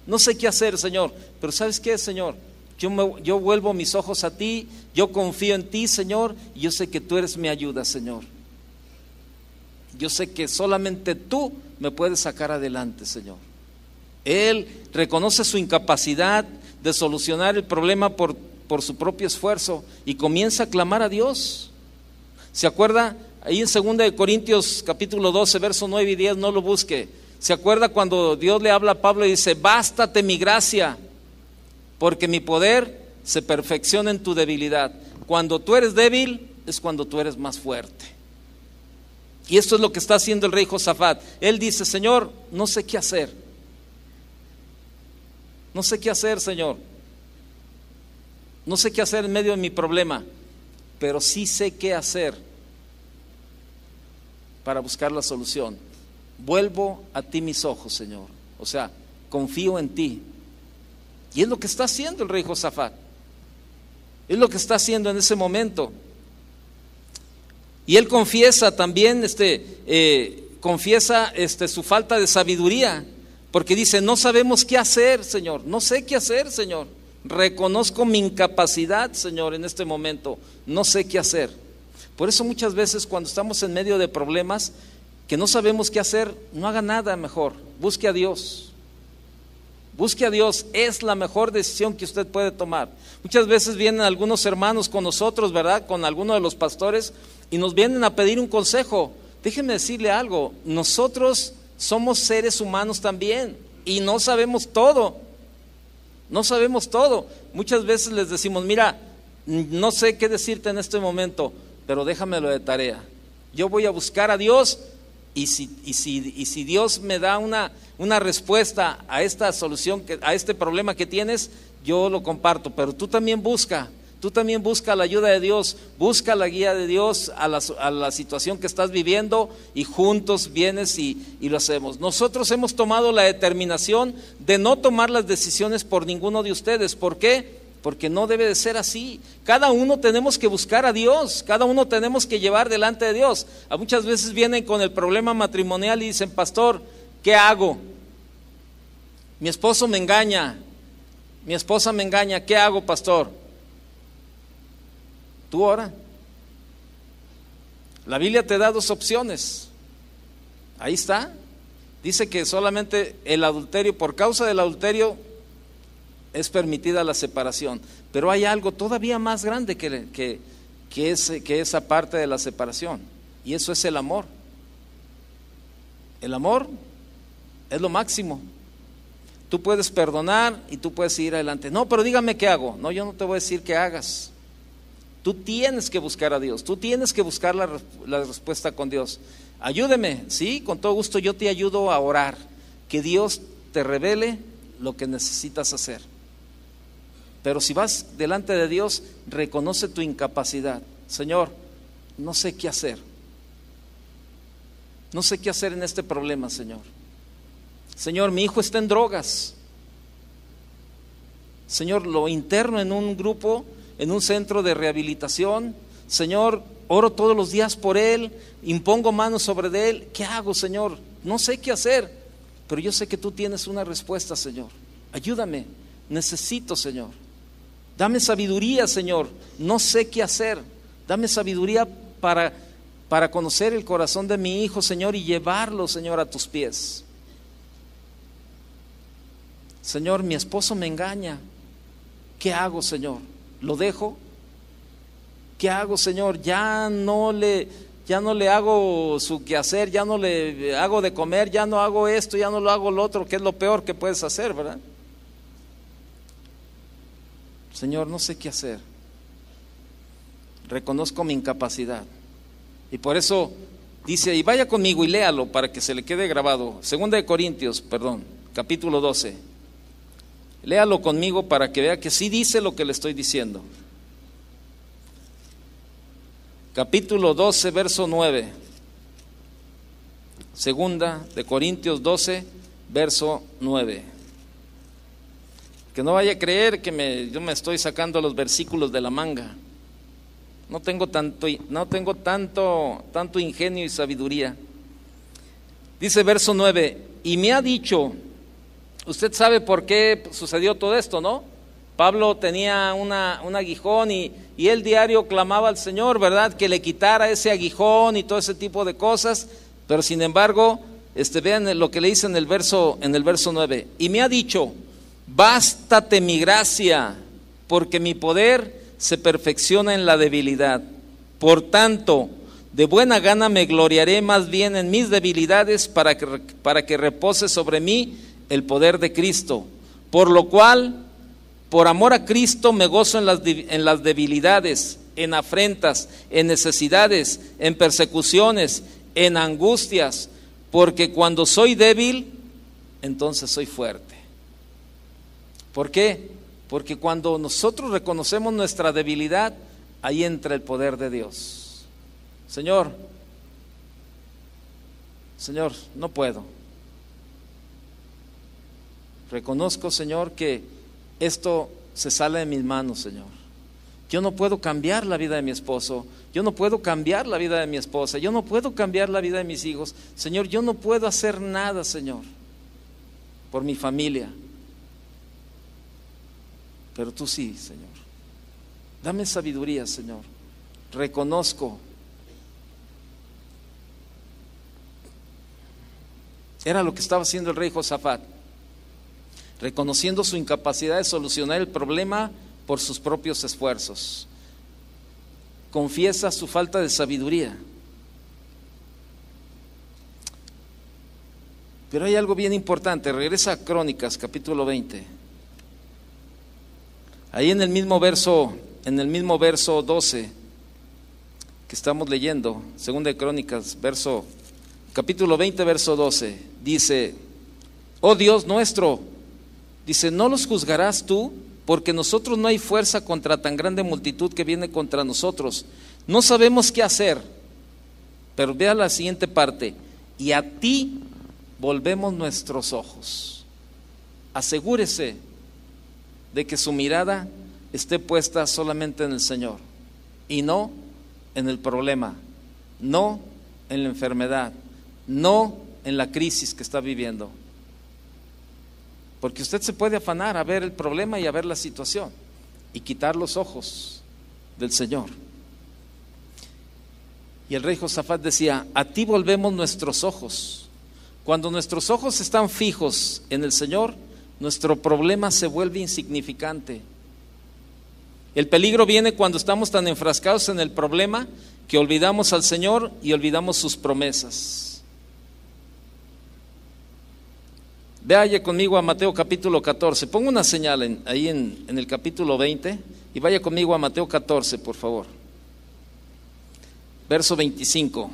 A: No sé qué hacer, Señor, pero ¿sabes qué, Señor? Yo vuelvo mis ojos a ti, yo confío en ti, Señor, y yo sé que tú eres mi ayuda, Señor. Yo sé que solamente tú me puedes sacar adelante, Señor. Él reconoce su incapacidad de solucionar el problema por su propio esfuerzo y comienza a clamar a Dios. ¿Se acuerda? Ahí en 2 Corintios capítulo 12, verso 9 y 10, no lo busque. ¿Se acuerda cuando Dios le habla a Pablo y dice, bástate mi gracia, porque mi poder se perfecciona en tu debilidad? Cuando tú eres débil, es cuando tú eres más fuerte. Y esto es lo que está haciendo el rey Josafat. Él dice, Señor, no sé qué hacer. No sé qué hacer, Señor. No sé qué hacer en medio de mi problema, pero sí sé qué hacer para buscar la solución. Vuelvo a ti mis ojos, Señor. O sea, confío en ti. Y es lo que está haciendo el rey Josafat. Es lo que está haciendo en ese momento. Y él confiesa también, su falta de sabiduría, porque dice, no sabemos qué hacer, Señor, no sé qué hacer, Señor. Reconozco mi incapacidad, Señor, en este momento, no sé qué hacer. Por eso muchas veces cuando estamos en medio de problemas, que no sabemos qué hacer, no haga nada mejor, busque a Dios. Busque a Dios, es la mejor decisión que usted puede tomar. Muchas veces vienen algunos hermanos con nosotros, ¿verdad? Con alguno de los pastores y nos vienen a pedir un consejo. Déjenme decirle algo, nosotros somos seres humanos también y no sabemos todo. No sabemos todo. Muchas veces les decimos, mira, no sé qué decirte en este momento, pero déjamelo de tarea. Yo voy a buscar a Dios y si Dios me da una respuesta a esta solución, a este problema que tienes, yo lo comparto. Pero tú también busca la ayuda de Dios, busca la guía de Dios a la situación que estás viviendo y juntos vienes y lo hacemos. Nosotros hemos tomado la determinación de no tomar las decisiones por ninguno de ustedes. ¿Por qué? Porque no debe de ser así. Cada uno tenemos que buscar a Dios, cada uno tenemos que llevar delante de Dios. Muchas veces vienen con el problema matrimonial y dicen, pastor, ¿qué hago? Mi esposo me engaña, mi esposa me engaña, ¿qué hago, pastor? Tú ora. La Biblia te da dos opciones. Ahí está. Dice que solamente el adulterio, por causa del adulterio, es permitida la separación. Pero hay algo todavía más grande que esa parte de la separación. Y eso es el amor. El amor es lo máximo. Tú puedes perdonar y tú puedes ir adelante. No, pero dígame qué hago. No, yo no te voy a decir qué hagas. Tú tienes que buscar a Dios, tú tienes que buscar la respuesta con Dios. Ayúdeme, sí, con todo gusto yo te ayudo a orar, que Dios te revele lo que necesitas hacer. Pero si vas delante de Dios, reconoce tu incapacidad. Señor, no sé qué hacer. No sé qué hacer en este problema, Señor. Señor, mi hijo está en drogas. Señor, lo interno en un grupo, en un centro de rehabilitación. Señor, oro todos los días por él, impongo manos sobre él. ¿Qué hago, Señor? No sé qué hacer, pero yo sé que tú tienes una respuesta, Señor. Ayúdame, necesito, Señor. Dame sabiduría, Señor. No sé qué hacer. Dame sabiduría para conocer el corazón de mi hijo, Señor, y llevarlo, Señor, a tus pies. Señor, mi esposo me engaña. ¿Qué hago, Señor? ¿Lo dejo? ¿Qué hago, Señor? Ya no le hago su quehacer, ya no le hago de comer, ya no hago esto, ya no lo hago lo otro, que es lo peor que puedes hacer, ¿verdad? Señor, no sé qué hacer. Reconozco mi incapacidad. Y por eso dice, y vaya conmigo y léalo para que se le quede grabado. 2 Corintios, capítulo 12. Léalo conmigo para que vea que sí dice lo que le estoy diciendo. Capítulo 12, verso 9. 2 Corintios 12, verso 9. Que no vaya a creer que yo me estoy sacando los versículos de la manga. No tengo tanto ingenio y sabiduría. Dice verso 9, y me ha dicho, usted sabe por qué sucedió todo esto, ¿no? Pablo tenía un aguijón y él diario clamaba al Señor, ¿verdad? Que le quitara ese aguijón y todo ese tipo de cosas, pero sin embargo, vean lo que le dice en el verso 9, y me ha dicho, bástate mi gracia, porque mi poder se perfecciona en la debilidad. Por tanto, de buena gana me gloriaré más bien en mis debilidades para que repose sobre mí el poder de Cristo. Por lo cual, por amor a Cristo me gozo en las debilidades, en afrentas, en necesidades, en persecuciones, en angustias, porque cuando soy débil, entonces soy fuerte. ¿Por qué? Porque cuando nosotros reconocemos nuestra debilidad, ahí entra el poder de Dios. Señor, no puedo. Reconozco, Señor, que esto se sale de mis manos, Señor. Yo no puedo cambiar la vida de mi esposo, yo no puedo cambiar la vida de mi esposa, yo no puedo cambiar la vida de mis hijos. Señor, yo no puedo hacer nada, Señor, por mi familia. Pero tú sí, Señor. Dame sabiduría, Señor. Reconozco. Era lo que estaba haciendo el rey Josafat, reconociendo su incapacidad de solucionar el problema por sus propios esfuerzos. Confiesa su falta de sabiduría. Pero hay algo bien importante. Regresa a Crónicas, capítulo 20. Ahí en el mismo verso 12 que estamos leyendo, segunda de Crónicas, capítulo 20, verso 12, dice: oh Dios nuestro, dice, ¿no los juzgarás tú? Porque nosotros no hay fuerza contra tan grande multitud que viene contra nosotros. No sabemos qué hacer. Pero vea la siguiente parte: y a ti volvemos nuestros ojos. Asegúrese de que su mirada esté puesta solamente en el Señor y no en el problema, no en la enfermedad, no en la crisis que está viviendo. Porque usted se puede afanar a ver el problema y a ver la situación y quitar los ojos del Señor. Y el rey Josafat decía: a ti volvemos nuestros ojos. Cuando nuestros ojos están fijos en el Señor, nuestro problema se vuelve insignificante. El peligro viene cuando estamos tan enfrascados en el problema que olvidamos al Señor y olvidamos sus promesas. Vaya conmigo a Mateo capítulo 14. Pongo una señal ahí en el capítulo 20 y vaya conmigo a Mateo 14, por favor. Verso 25.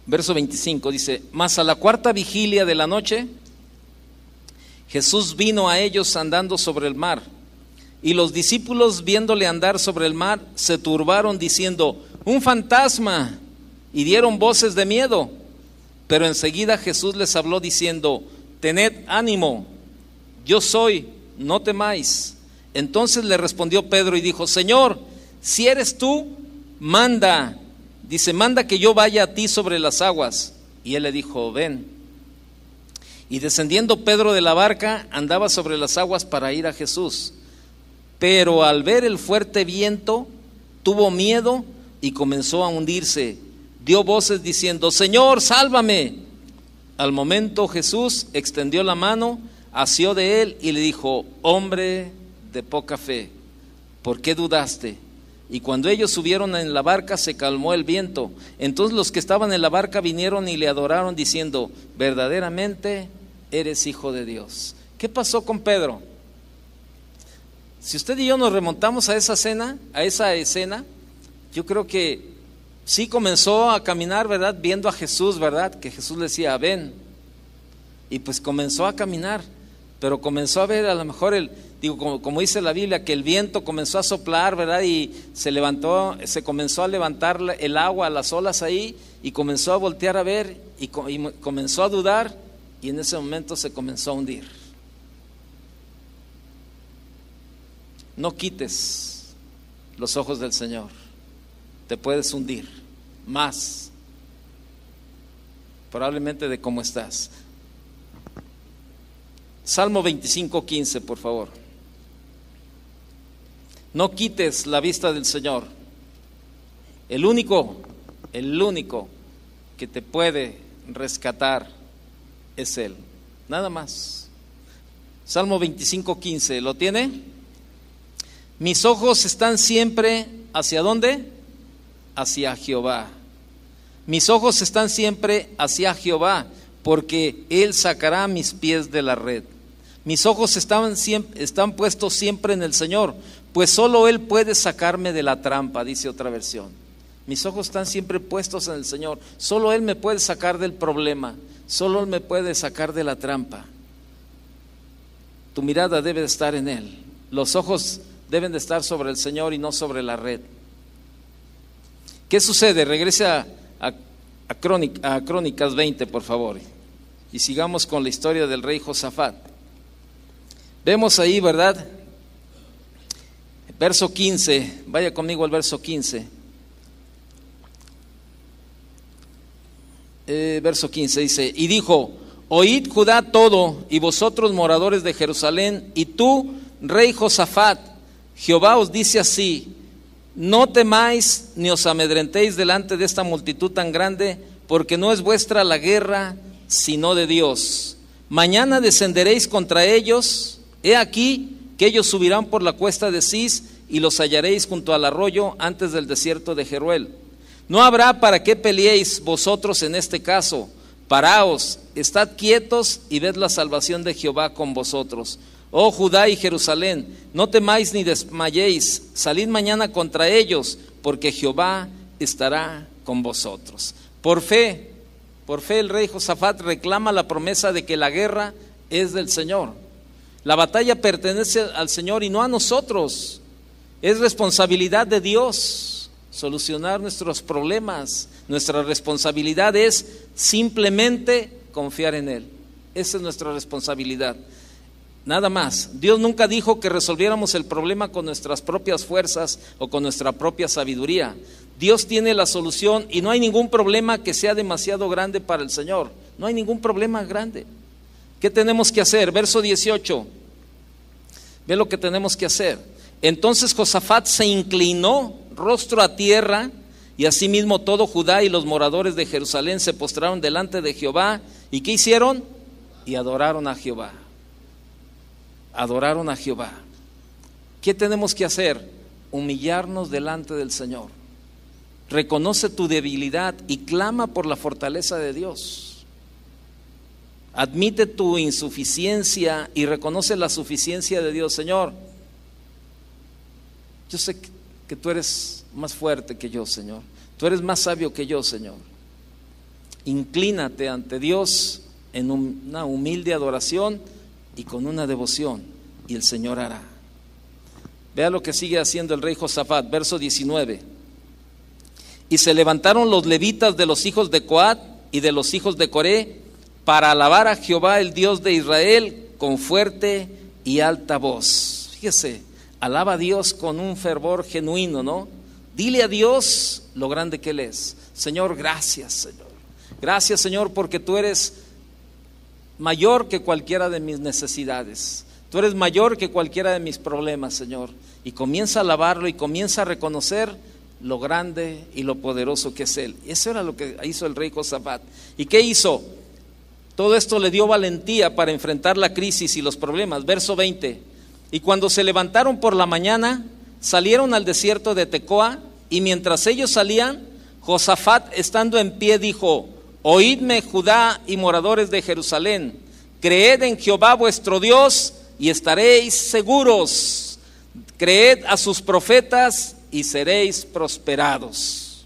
A: Verso 25 dice: mas a la cuarta vigilia de la noche, Jesús vino a ellos andando sobre el mar. Y los discípulos, viéndole andar sobre el mar, se turbaron diciendo: un fantasma, y dieron voces de miedo. Pero enseguida Jesús les habló diciendo: tened ánimo, yo soy, no temáis. Entonces le respondió Pedro y dijo: Señor, si eres tú, manda. Dice: manda que yo vaya a ti sobre las aguas. Y él le dijo: ven. Y descendiendo Pedro de la barca, andaba sobre las aguas para ir a Jesús. Pero al ver el fuerte viento, tuvo miedo y comenzó a hundirse. Dio voces diciendo: Señor, sálvame. Al momento Jesús extendió la mano, asió de él y le dijo: hombre de poca fe, ¿por qué dudaste? Y cuando ellos subieron en la barca, se calmó el viento. Entonces los que estaban en la barca vinieron y le adoraron diciendo: verdaderamente eres hijo de Dios. ¿Qué pasó con Pedro? Si usted y yo nos remontamos a esa escena, yo creo que sí comenzó a caminar, ¿verdad? Viendo a Jesús, ¿verdad? Que Jesús le decía: ven. Y pues comenzó a caminar, pero comenzó a ver a lo mejor como dice la Biblia, que el viento comenzó a soplar, ¿verdad? Y se comenzó a levantar el agua, las olas ahí, y comenzó a voltear a ver, y comenzó a dudar, y en ese momento se comenzó a hundir. No quites los ojos del Señor, te puedes hundir más, probablemente, de cómo estás. Salmo 25:15, por favor. No quites la vista del Señor. El único que te puede rescatar es Él, nada más. Salmo 25:15, ¿lo tiene? Mis ojos están siempre, ¿hacia dónde? Hacia Jehová. Mis ojos están siempre hacia Jehová, porque Él sacará mis pies de la red. Mis ojos están puestos siempre en el Señor, pues solo Él puede sacarme de la trampa, dice otra versión. Mis ojos están siempre puestos en el Señor, solo Él me puede sacar del problema, solo Él me puede sacar de la trampa. Tu mirada debe estar en Él. Los ojos deben de estar sobre el Señor y no sobre la red. ¿Qué sucede? Regrese a Crónicas 20, por favor, y sigamos con la historia del rey Josafat. Vemos ahí, ¿verdad? Verso 15, vaya conmigo al verso 15. Verso 15 dice: y dijo: oíd Judá todo, y vosotros moradores de Jerusalén, y tú, rey Josafat, Jehová os dice así: no temáis ni os amedrentéis delante de esta multitud tan grande, porque no es vuestra la guerra, sino de Dios. Mañana descenderéis contra ellos, he aquí que ellos subirán por la cuesta de Cis, y los hallaréis junto al arroyo antes del desierto de Jeruel. No habrá para qué peleéis vosotros en este caso. Paraos, estad quietos y ved la salvación de Jehová con vosotros. Oh Judá y Jerusalén, no temáis ni desmayéis, salid mañana contra ellos, porque Jehová estará con vosotros. Por fe el rey Josafat reclama la promesa de que la guerra es del Señor. La batalla pertenece al Señor y no a nosotros. Es responsabilidad de Dios solucionar nuestros problemas. Nuestra responsabilidad es simplemente confiar en Él. Esa es nuestra responsabilidad. Nada más. Dios nunca dijo que resolviéramos el problema con nuestras propias fuerzas o con nuestra propia sabiduría. Dios tiene la solución y no hay ningún problema que sea demasiado grande para el Señor. No hay ningún problema grande. ¿Qué tenemos que hacer? Verso 18. Ve lo que tenemos que hacer. Entonces Josafat se inclinó rostro a tierra, y asimismo todo Judá y los moradores de Jerusalén se postraron delante de Jehová. ¿Y qué hicieron? Y adoraron a Jehová. Adoraron a Jehová. ¿Qué tenemos que hacer? Humillarnos delante del Señor. Reconoce tu debilidad y clama por la fortaleza de Dios. Admite tu insuficiencia y reconoce la suficiencia de Dios. Señor, yo sé que tú eres más fuerte que yo, Señor. Tú eres más sabio que yo, Señor. Inclínate ante Dios en una humilde adoración y con una devoción, y el Señor hará. Vea lo que sigue haciendo el rey Josafat, verso 19. Y se levantaron los levitas de los hijos de Coat y de los hijos de Coré para alabar a Jehová, el Dios de Israel, con fuerte y alta voz. Fíjese, alaba a Dios con un fervor genuino, ¿no? Dile a Dios lo grande que Él es. Señor, gracias, Señor. Gracias, Señor, porque tú eres mayor que cualquiera de mis necesidades. Tú eres mayor que cualquiera de mis problemas, Señor. Y comienza a alabarlo y comienza a reconocer lo grande y lo poderoso que es Él. Eso era lo que hizo el rey Josafat. ¿Y qué hizo? Todo esto le dio valentía para enfrentar la crisis y los problemas. Verso 20. Y cuando se levantaron por la mañana, salieron al desierto de Tecoa, y mientras ellos salían, Josafat, estando en pie, dijo: oídme, Judá y moradores de Jerusalén, creed en Jehová vuestro Dios y estaréis seguros. Creed a sus profetas y seréis prosperados.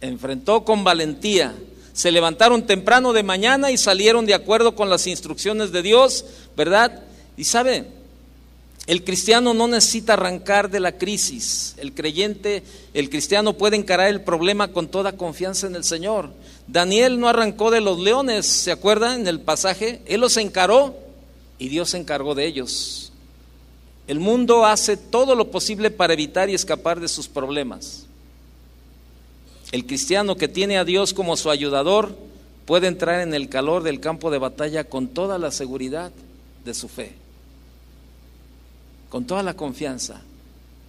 A: Enfrentó con valentía. Se levantaron temprano de mañana y salieron de acuerdo con las instrucciones de Dios, ¿verdad? Y sabe, el cristiano no necesita arrancar de la crisis. El cristiano puede encarar el problema con toda confianza en el Señor. Daniel no arrancó de los leones, ¿se acuerdan en el pasaje? Él los encaró y Dios se encargó de ellos. El mundo hace todo lo posible para evitar y escapar de sus problemas. El cristiano que tiene a Dios como su ayudador puede entrar en el calor del campo de batalla con toda la seguridad de su fe, con toda la confianza.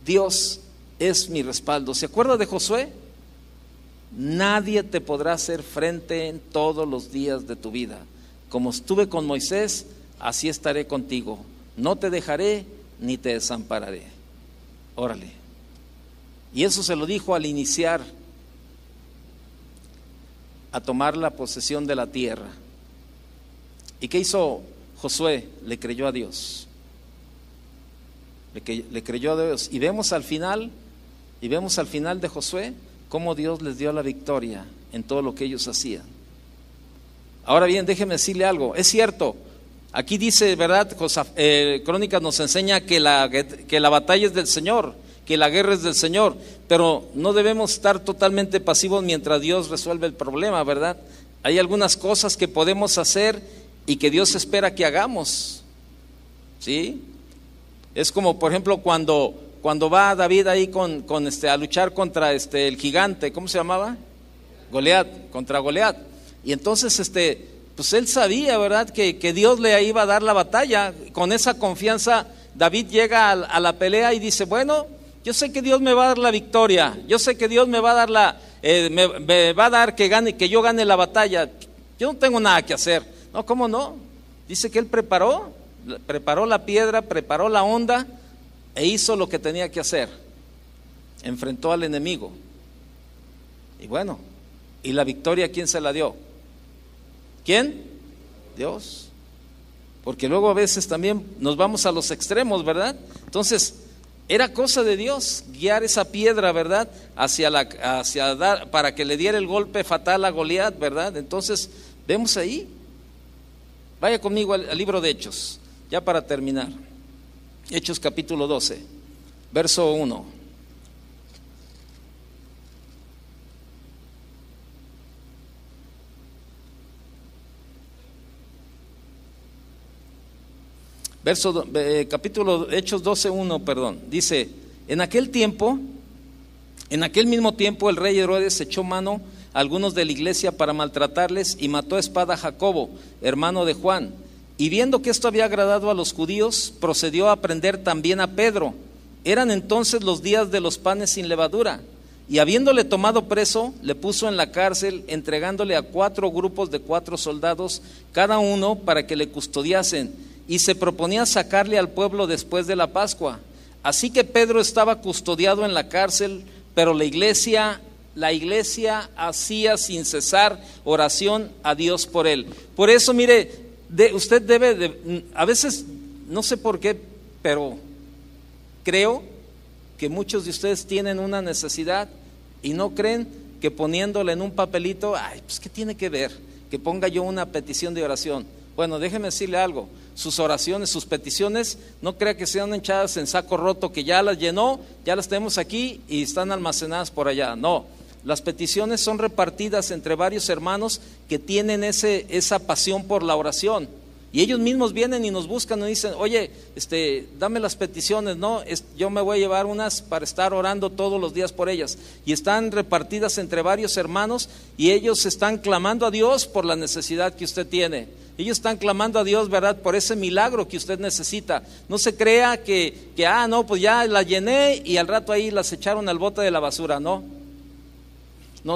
A: Dios es mi respaldo. ¿Se acuerda de Josué? Nadie te podrá hacer frente en todos los días de tu vida. Como estuve con Moisés, así estaré contigo. No te dejaré ni te desampararé. Órale. Y eso se lo dijo al iniciar a tomar la posesión de la tierra. ¿Y qué hizo Josué? Le creyó a Dios. Le creyó a Dios. Y vemos al final de Josué cómo Dios les dio la victoria en todo lo que ellos hacían. Ahora bien, déjeme decirle algo. Es cierto, Aquí dice, ¿verdad? Crónicas nos enseña que la batalla es del Señor, que la guerra es del Señor, pero no debemos estar totalmente pasivos mientras Dios resuelve el problema, ¿verdad? Hay algunas cosas que podemos hacer y que Dios espera que hagamos, ¿sí? Es como, por ejemplo, cuando va David ahí a luchar contra el gigante, ¿cómo se llamaba? Goliat, contra Goliat. Y entonces pues él sabía, ¿verdad?, que Dios le iba a dar la batalla. Con esa confianza David llega a la pelea y dice, bueno, yo sé que Dios me va a dar la victoria, yo sé que Dios me va a dar me va a dar que yo gane la batalla. Yo no tengo nada que hacer. No, ¿cómo no? Dice que él preparó la piedra, preparó la onda e hizo lo que tenía que hacer. Enfrentó al enemigo. Y bueno, ¿y la victoria quién se la dio? ¿Quién? Dios. Porque luego a veces también nos vamos a los extremos, ¿verdad? Entonces, era cosa de Dios guiar esa piedra, ¿verdad?, para que le diera el golpe fatal a Goliat, ¿verdad? Entonces, vemos ahí. Vaya conmigo al libro de Hechos, ya para terminar. Hechos capítulo 12, verso 1. Capítulo Hechos 12:1, perdón. Dice, en aquel mismo tiempo el rey Herodes echó mano a algunos de la iglesia para maltratarles y mató a espada a Jacobo, hermano de Juan. Y viendo que esto había agradado a los judíos, procedió a prender también a Pedro. Eran entonces los días de los panes sin levadura. Y habiéndole tomado preso, le puso en la cárcel, entregándole a 4 grupos de 4 soldados, cada uno para que le custodiasen. Y se proponía sacarle al pueblo después de la Pascua. Así que Pedro estaba custodiado en la cárcel, pero la iglesia hacía sin cesar oración a Dios por él. Por eso, mire, usted debe a veces, no sé por qué, pero creo que muchos de ustedes tienen una necesidad y no creen que poniéndole en un papelito, ay, pues ¿qué tiene que ver? Que ponga yo una petición de oración. Bueno, déjeme decirle algo, sus oraciones, sus peticiones, no crea que sean echadas en saco roto, que ya las llenó, ya las tenemos aquí y están almacenadas por allá. No, las peticiones son repartidas entre varios hermanos que tienen esa pasión por la oración. Y ellos mismos vienen y nos buscan y dicen, oye, dame las peticiones, ¿no? Yo me voy a llevar unas para estar orando todos los días por ellas. Y están repartidas entre varios hermanos y ellos están clamando a Dios por la necesidad que usted tiene. Ellos están clamando a Dios, ¿verdad?, por ese milagro que usted necesita. No se crea que no, pues ya la llené y al rato ahí las echaron al bote de la basura. No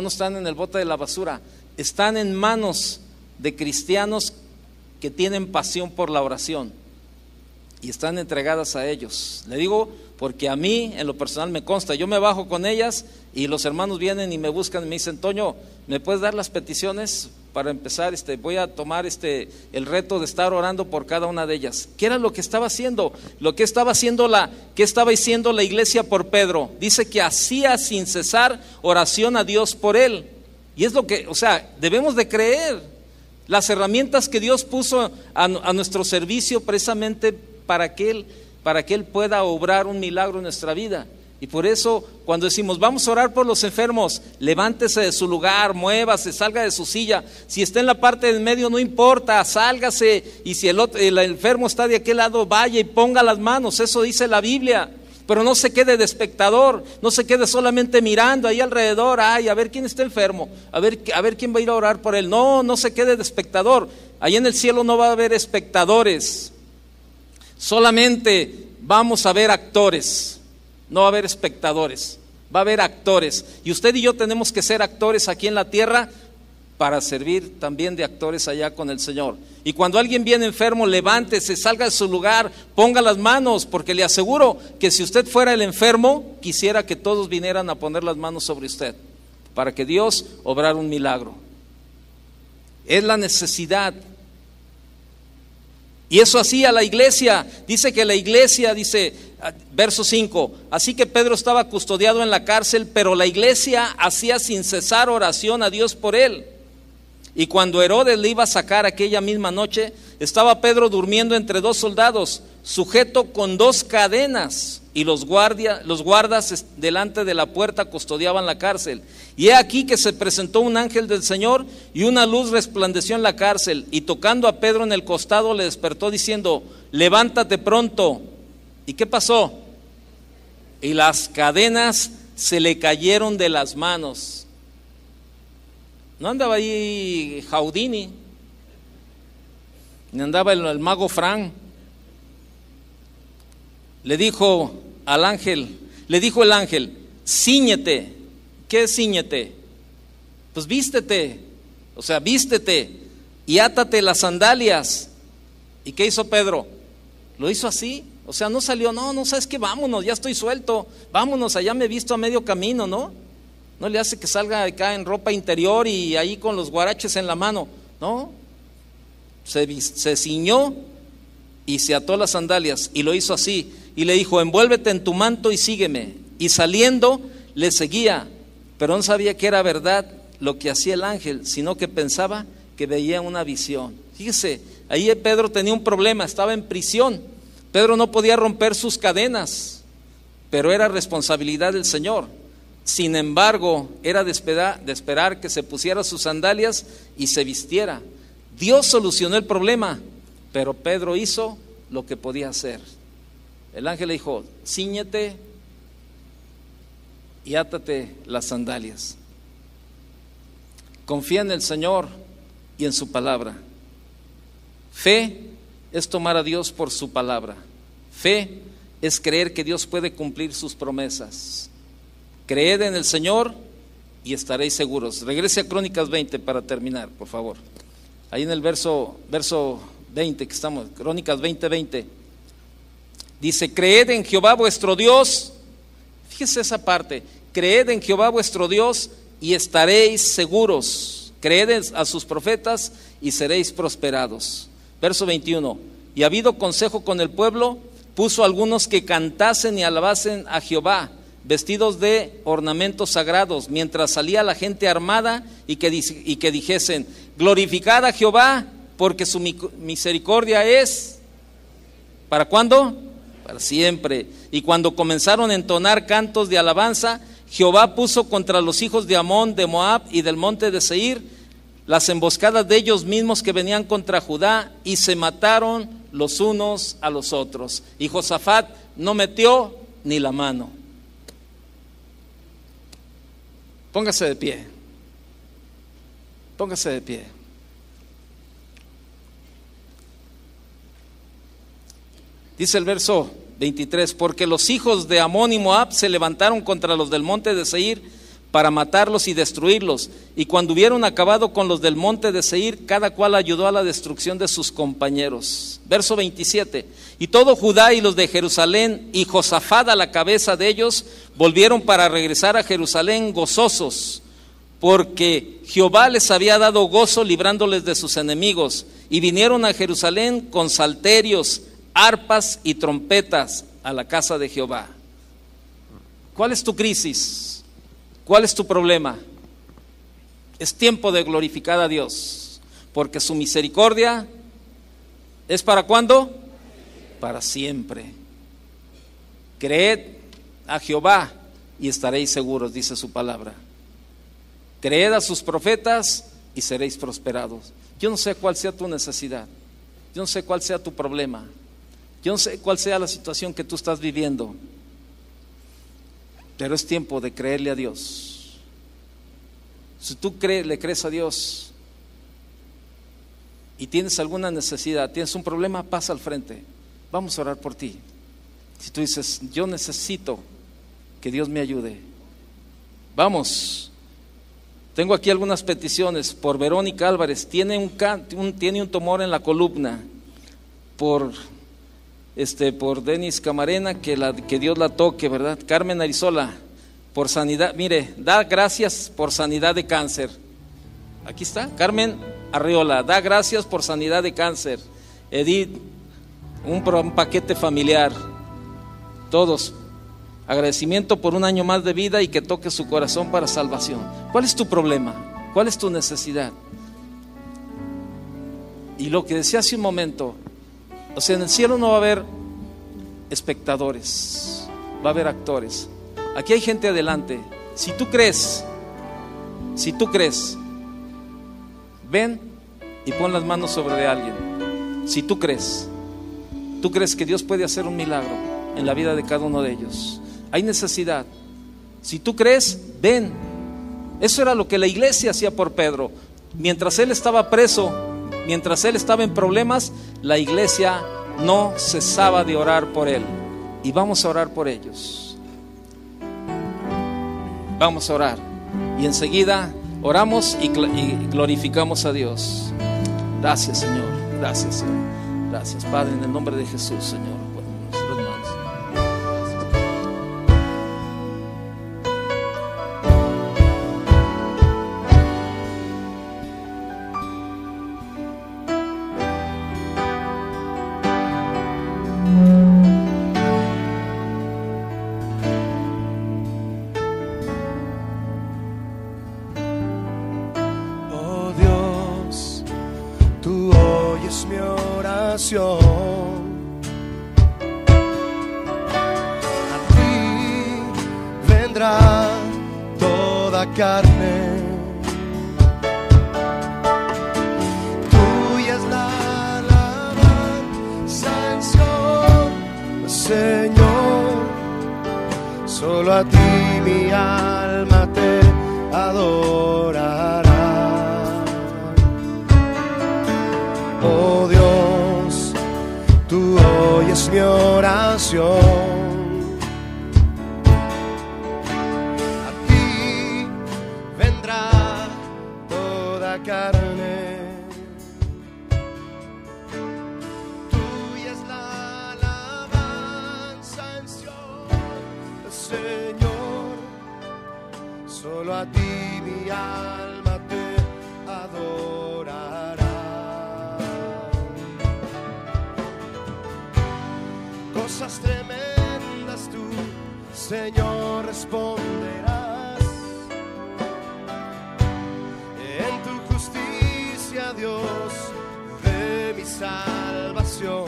A: están en el bote de la basura. Están en manos de cristianos que tienen pasión por la oración y están entregadas a ellos. Le digo porque a mí en lo personal me consta, yo me bajo con ellas y los hermanos vienen y me buscan y me dicen, Toño, ¿me puedes dar las peticiones? Para empezar, voy a tomar el reto de estar orando por cada una de ellas. ¿Qué era lo que estaba haciendo? ¿Qué estaba diciendo la iglesia por Pedro? Dice que hacía sin cesar oración a Dios por él. Y es lo que, debemos de creer. Las herramientas que Dios puso a nuestro servicio precisamente para que Él pueda obrar un milagro en nuestra vida. Y por eso cuando decimos vamos a orar por los enfermos, levántese de su lugar, muévase, salga de su silla. Si está en la parte del medio no importa, sálgase, y si el enfermo está de aquel lado, vaya y ponga las manos, eso dice la Biblia. Pero no se quede de espectador, no se quede solamente mirando ahí alrededor, ay, a ver quién está enfermo, a ver quién va a ir a orar por él. No se quede de espectador. Ahí en el cielo no va a haber espectadores, solamente vamos a ver actores, no va a haber espectadores, va a haber actores. Y usted y yo tenemos que ser actores aquí en la tierra para servir también de actores allá con el Señor. Y cuando alguien viene enfermo, levántese, salga de su lugar, ponga las manos, porque le aseguro que si usted fuera el enfermo, quisiera que todos vinieran a poner las manos sobre usted, para que Dios obrara un milagro. Es la necesidad. Y eso hacía la iglesia. Dice que la iglesia, verso 5, así que Pedro estaba custodiado en la cárcel, pero la iglesia hacía sin cesar oración a Dios por él. Y cuando Herodes le iba a sacar aquella misma noche, estaba Pedro durmiendo entre dos soldados, sujeto con dos cadenas, y los guardas delante de la puerta custodiaban la cárcel. Y he aquí que se presentó un ángel del Señor, y una luz resplandeció en la cárcel, y tocando a Pedro en el costado le despertó diciendo: levántate pronto. ¿Y qué pasó? Y las cadenas se le cayeron de las manos. No andaba ahí Houdini, ni andaba el mago Fran. Le dijo el ángel: cíñete. ¿Qué es cíñete? Pues vístete, vístete y átate las sandalias. ¿Y qué hizo Pedro? Lo hizo así, no salió, no, ¿sabes qué? Vámonos, ya estoy suelto, vámonos, allá me he visto a medio camino, ¿no? No le hace que salga acá en ropa interior y ahí con los guaraches en la mano, no. Se ciñó y se ató las sandalias y lo hizo así. Y le dijo: envuélvete en tu manto y sígueme. Y saliendo le seguía, pero no sabía que era verdad lo que hacía el ángel, sino que pensaba que veía una visión. Fíjese, ahí Pedro tenía un problema, estaba en prisión. Pedro no podía romper sus cadenas, pero era responsabilidad del Señor. Sin embargo, era de esperar que se pusiera sus sandalias y se vistiera. Dios solucionó el problema, pero Pedro hizo lo que podía hacer. El ángel le dijo: cíñete y átate las sandalias. Confía en el Señor y en su palabra. Fe es tomar a Dios por su palabra. Fe es creer que Dios puede cumplir sus promesas. Creed en el Señor y estaréis seguros. Regrese a Crónicas 20 para terminar, por favor. Ahí en el verso 20 que estamos, Crónicas 20:20. Dice: creed en Jehová vuestro Dios. Fíjese esa parte: creed en Jehová vuestro Dios y estaréis seguros. Creed a sus profetas y seréis prosperados. Verso 21. Y habido consejo con el pueblo, puso algunos que cantasen y alabasen a Jehová, vestidos de ornamentos sagrados, mientras salía la gente armada, y que dijesen: glorificad a Jehová, porque su misericordia es ¿para cuándo? Para siempre. Y cuando comenzaron a entonar cantos de alabanza, Jehová puso contra los hijos de Amón, de Moab y del monte de Seir las emboscadas de ellos mismos que venían contra Judá, y se mataron los unos a los otros. Y Josafat no metió ni la mano. Póngase de pie. Póngase de pie. Dice el verso 23: porque los hijos de Amón y Moab se levantaron contra los del monte de Seir para matarlos y destruirlos. Y cuando hubieron acabado con los del monte de Seir, cada cual ayudó a la destrucción de sus compañeros. Verso 27: y todo Judá y los de Jerusalén y Josafat a la cabeza de ellos volvieron para regresar a Jerusalén gozosos, porque Jehová les había dado gozo librándoles de sus enemigos. Y vinieron a Jerusalén con salterios, arpas y trompetas a la casa de Jehová. ¿Cuál es tu crisis? ¿Cuál es tu problema? Es tiempo de glorificar a Dios, porque su misericordia es ¿para cuándo? Para siempre. Creed a Jehová y estaréis seguros, dice su palabra. Creed a sus profetas y seréis prosperados. Yo no sé cuál sea tu necesidad, yo no sé cuál sea tu problema, yo no sé cuál sea la situación que tú estás viviendo, pero es tiempo de creerle a Dios. Si tú le crees a Dios y tienes alguna necesidad, tienes un problema, pasa al frente, vamos a orar por ti. Si tú dices: yo necesito que Dios me ayude, vamos. Tengo aquí algunas peticiones por Verónica Álvarez, tiene un tumor en la columna. Por Denis Camarena, que Dios la toque, ¿verdad? Carmen Arizola, por sanidad, mire, da gracias por sanidad de cáncer. Aquí está, Carmen Arriola, da gracias por sanidad de cáncer. Edith, un paquete familiar. Todos, agradecimiento por un año más de vida y que toque su corazón para salvación. ¿Cuál es tu problema? ¿Cuál es tu necesidad? Y lo que decía hace un momento, o sea, en el cielo no va a haber espectadores, va a haber actores. Aquí hay gente adelante. Si tú crees, ven y pon las manos sobre de alguien. Si tú crees que Dios puede hacer un milagro en la vida de cada uno de ellos. Hay necesidad. Si tú crees, ven. Eso era lo que la iglesia hacía por Pedro. Mientras él estaba preso, mientras él estaba en problemas, la iglesia no cesaba de orar por él. Y vamos a orar por ellos. Vamos a orar. Y enseguida oramos y glorificamos a Dios. Gracias, Señor. Gracias, Señor. Gracias, Padre, en el nombre de Jesús, Señor. Bueno, nuestras manos.
B: A ti vendrá toda carne, tuya es la alabanza, Señor, solo a ti mi alma te adorará. Oh Dios, tú oyes mi oración. A ti vendrá toda carne. Tuya es la alabanza en Sion, Señor. Solo a ti mi alma te adorará. Cosas tremendas tú, Señor, responderás. En tu justicia, Dios, de mi salvación.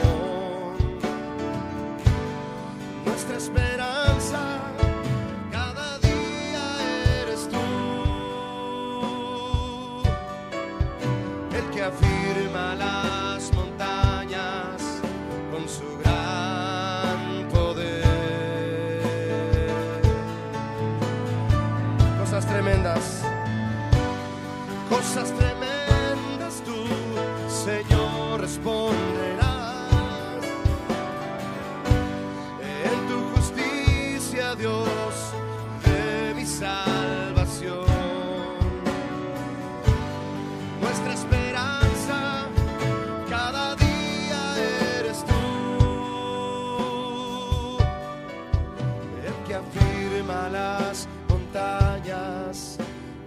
B: Nuestra esperanza cada día eres tú, el que afirma las montañas con su gran poder. Cosas tremendas tú, Señor, responderás. En tu justicia, Dios, de mi salvación. Nuestra esperanza cada día eres tú, el que afirma las montañas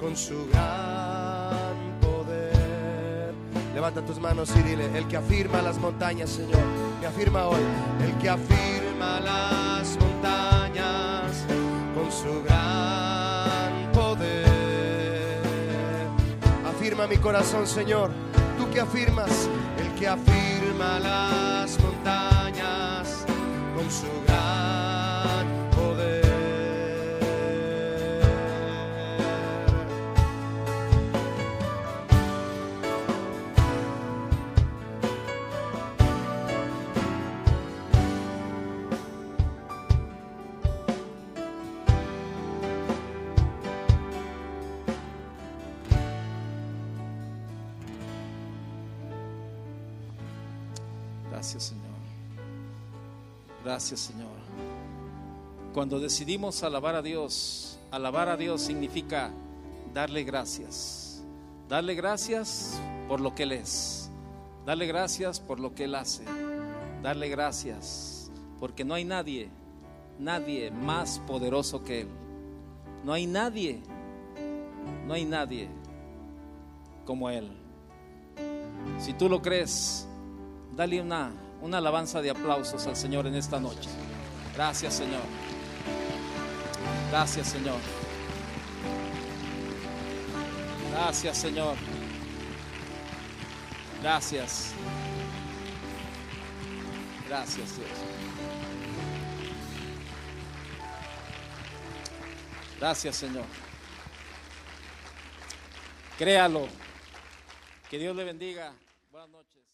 B: con su gran poder. Levanta tus manos y dile: el que afirma las montañas, Señor, me afirma hoy. El que afirma las montañas con su gran poder. Afirma mi corazón, Señor, tú que afirmas. El que afirma las montañas con su gran poder.
A: Gracias, Señor. Gracias, Señor. Cuando decidimos alabar a Dios significa darle gracias. Darle gracias por lo que Él es. Darle gracias por lo que Él hace. Darle gracias porque no hay nadie más poderoso que Él. No hay nadie como Él. Si tú lo crees, dale una alabanza de aplausos al Señor en esta noche. Gracias, Señor. Gracias, Señor. Gracias, Señor. Gracias. Gracias, Dios. Gracias, Señor. Créalo. Que Dios le bendiga. Buenas noches.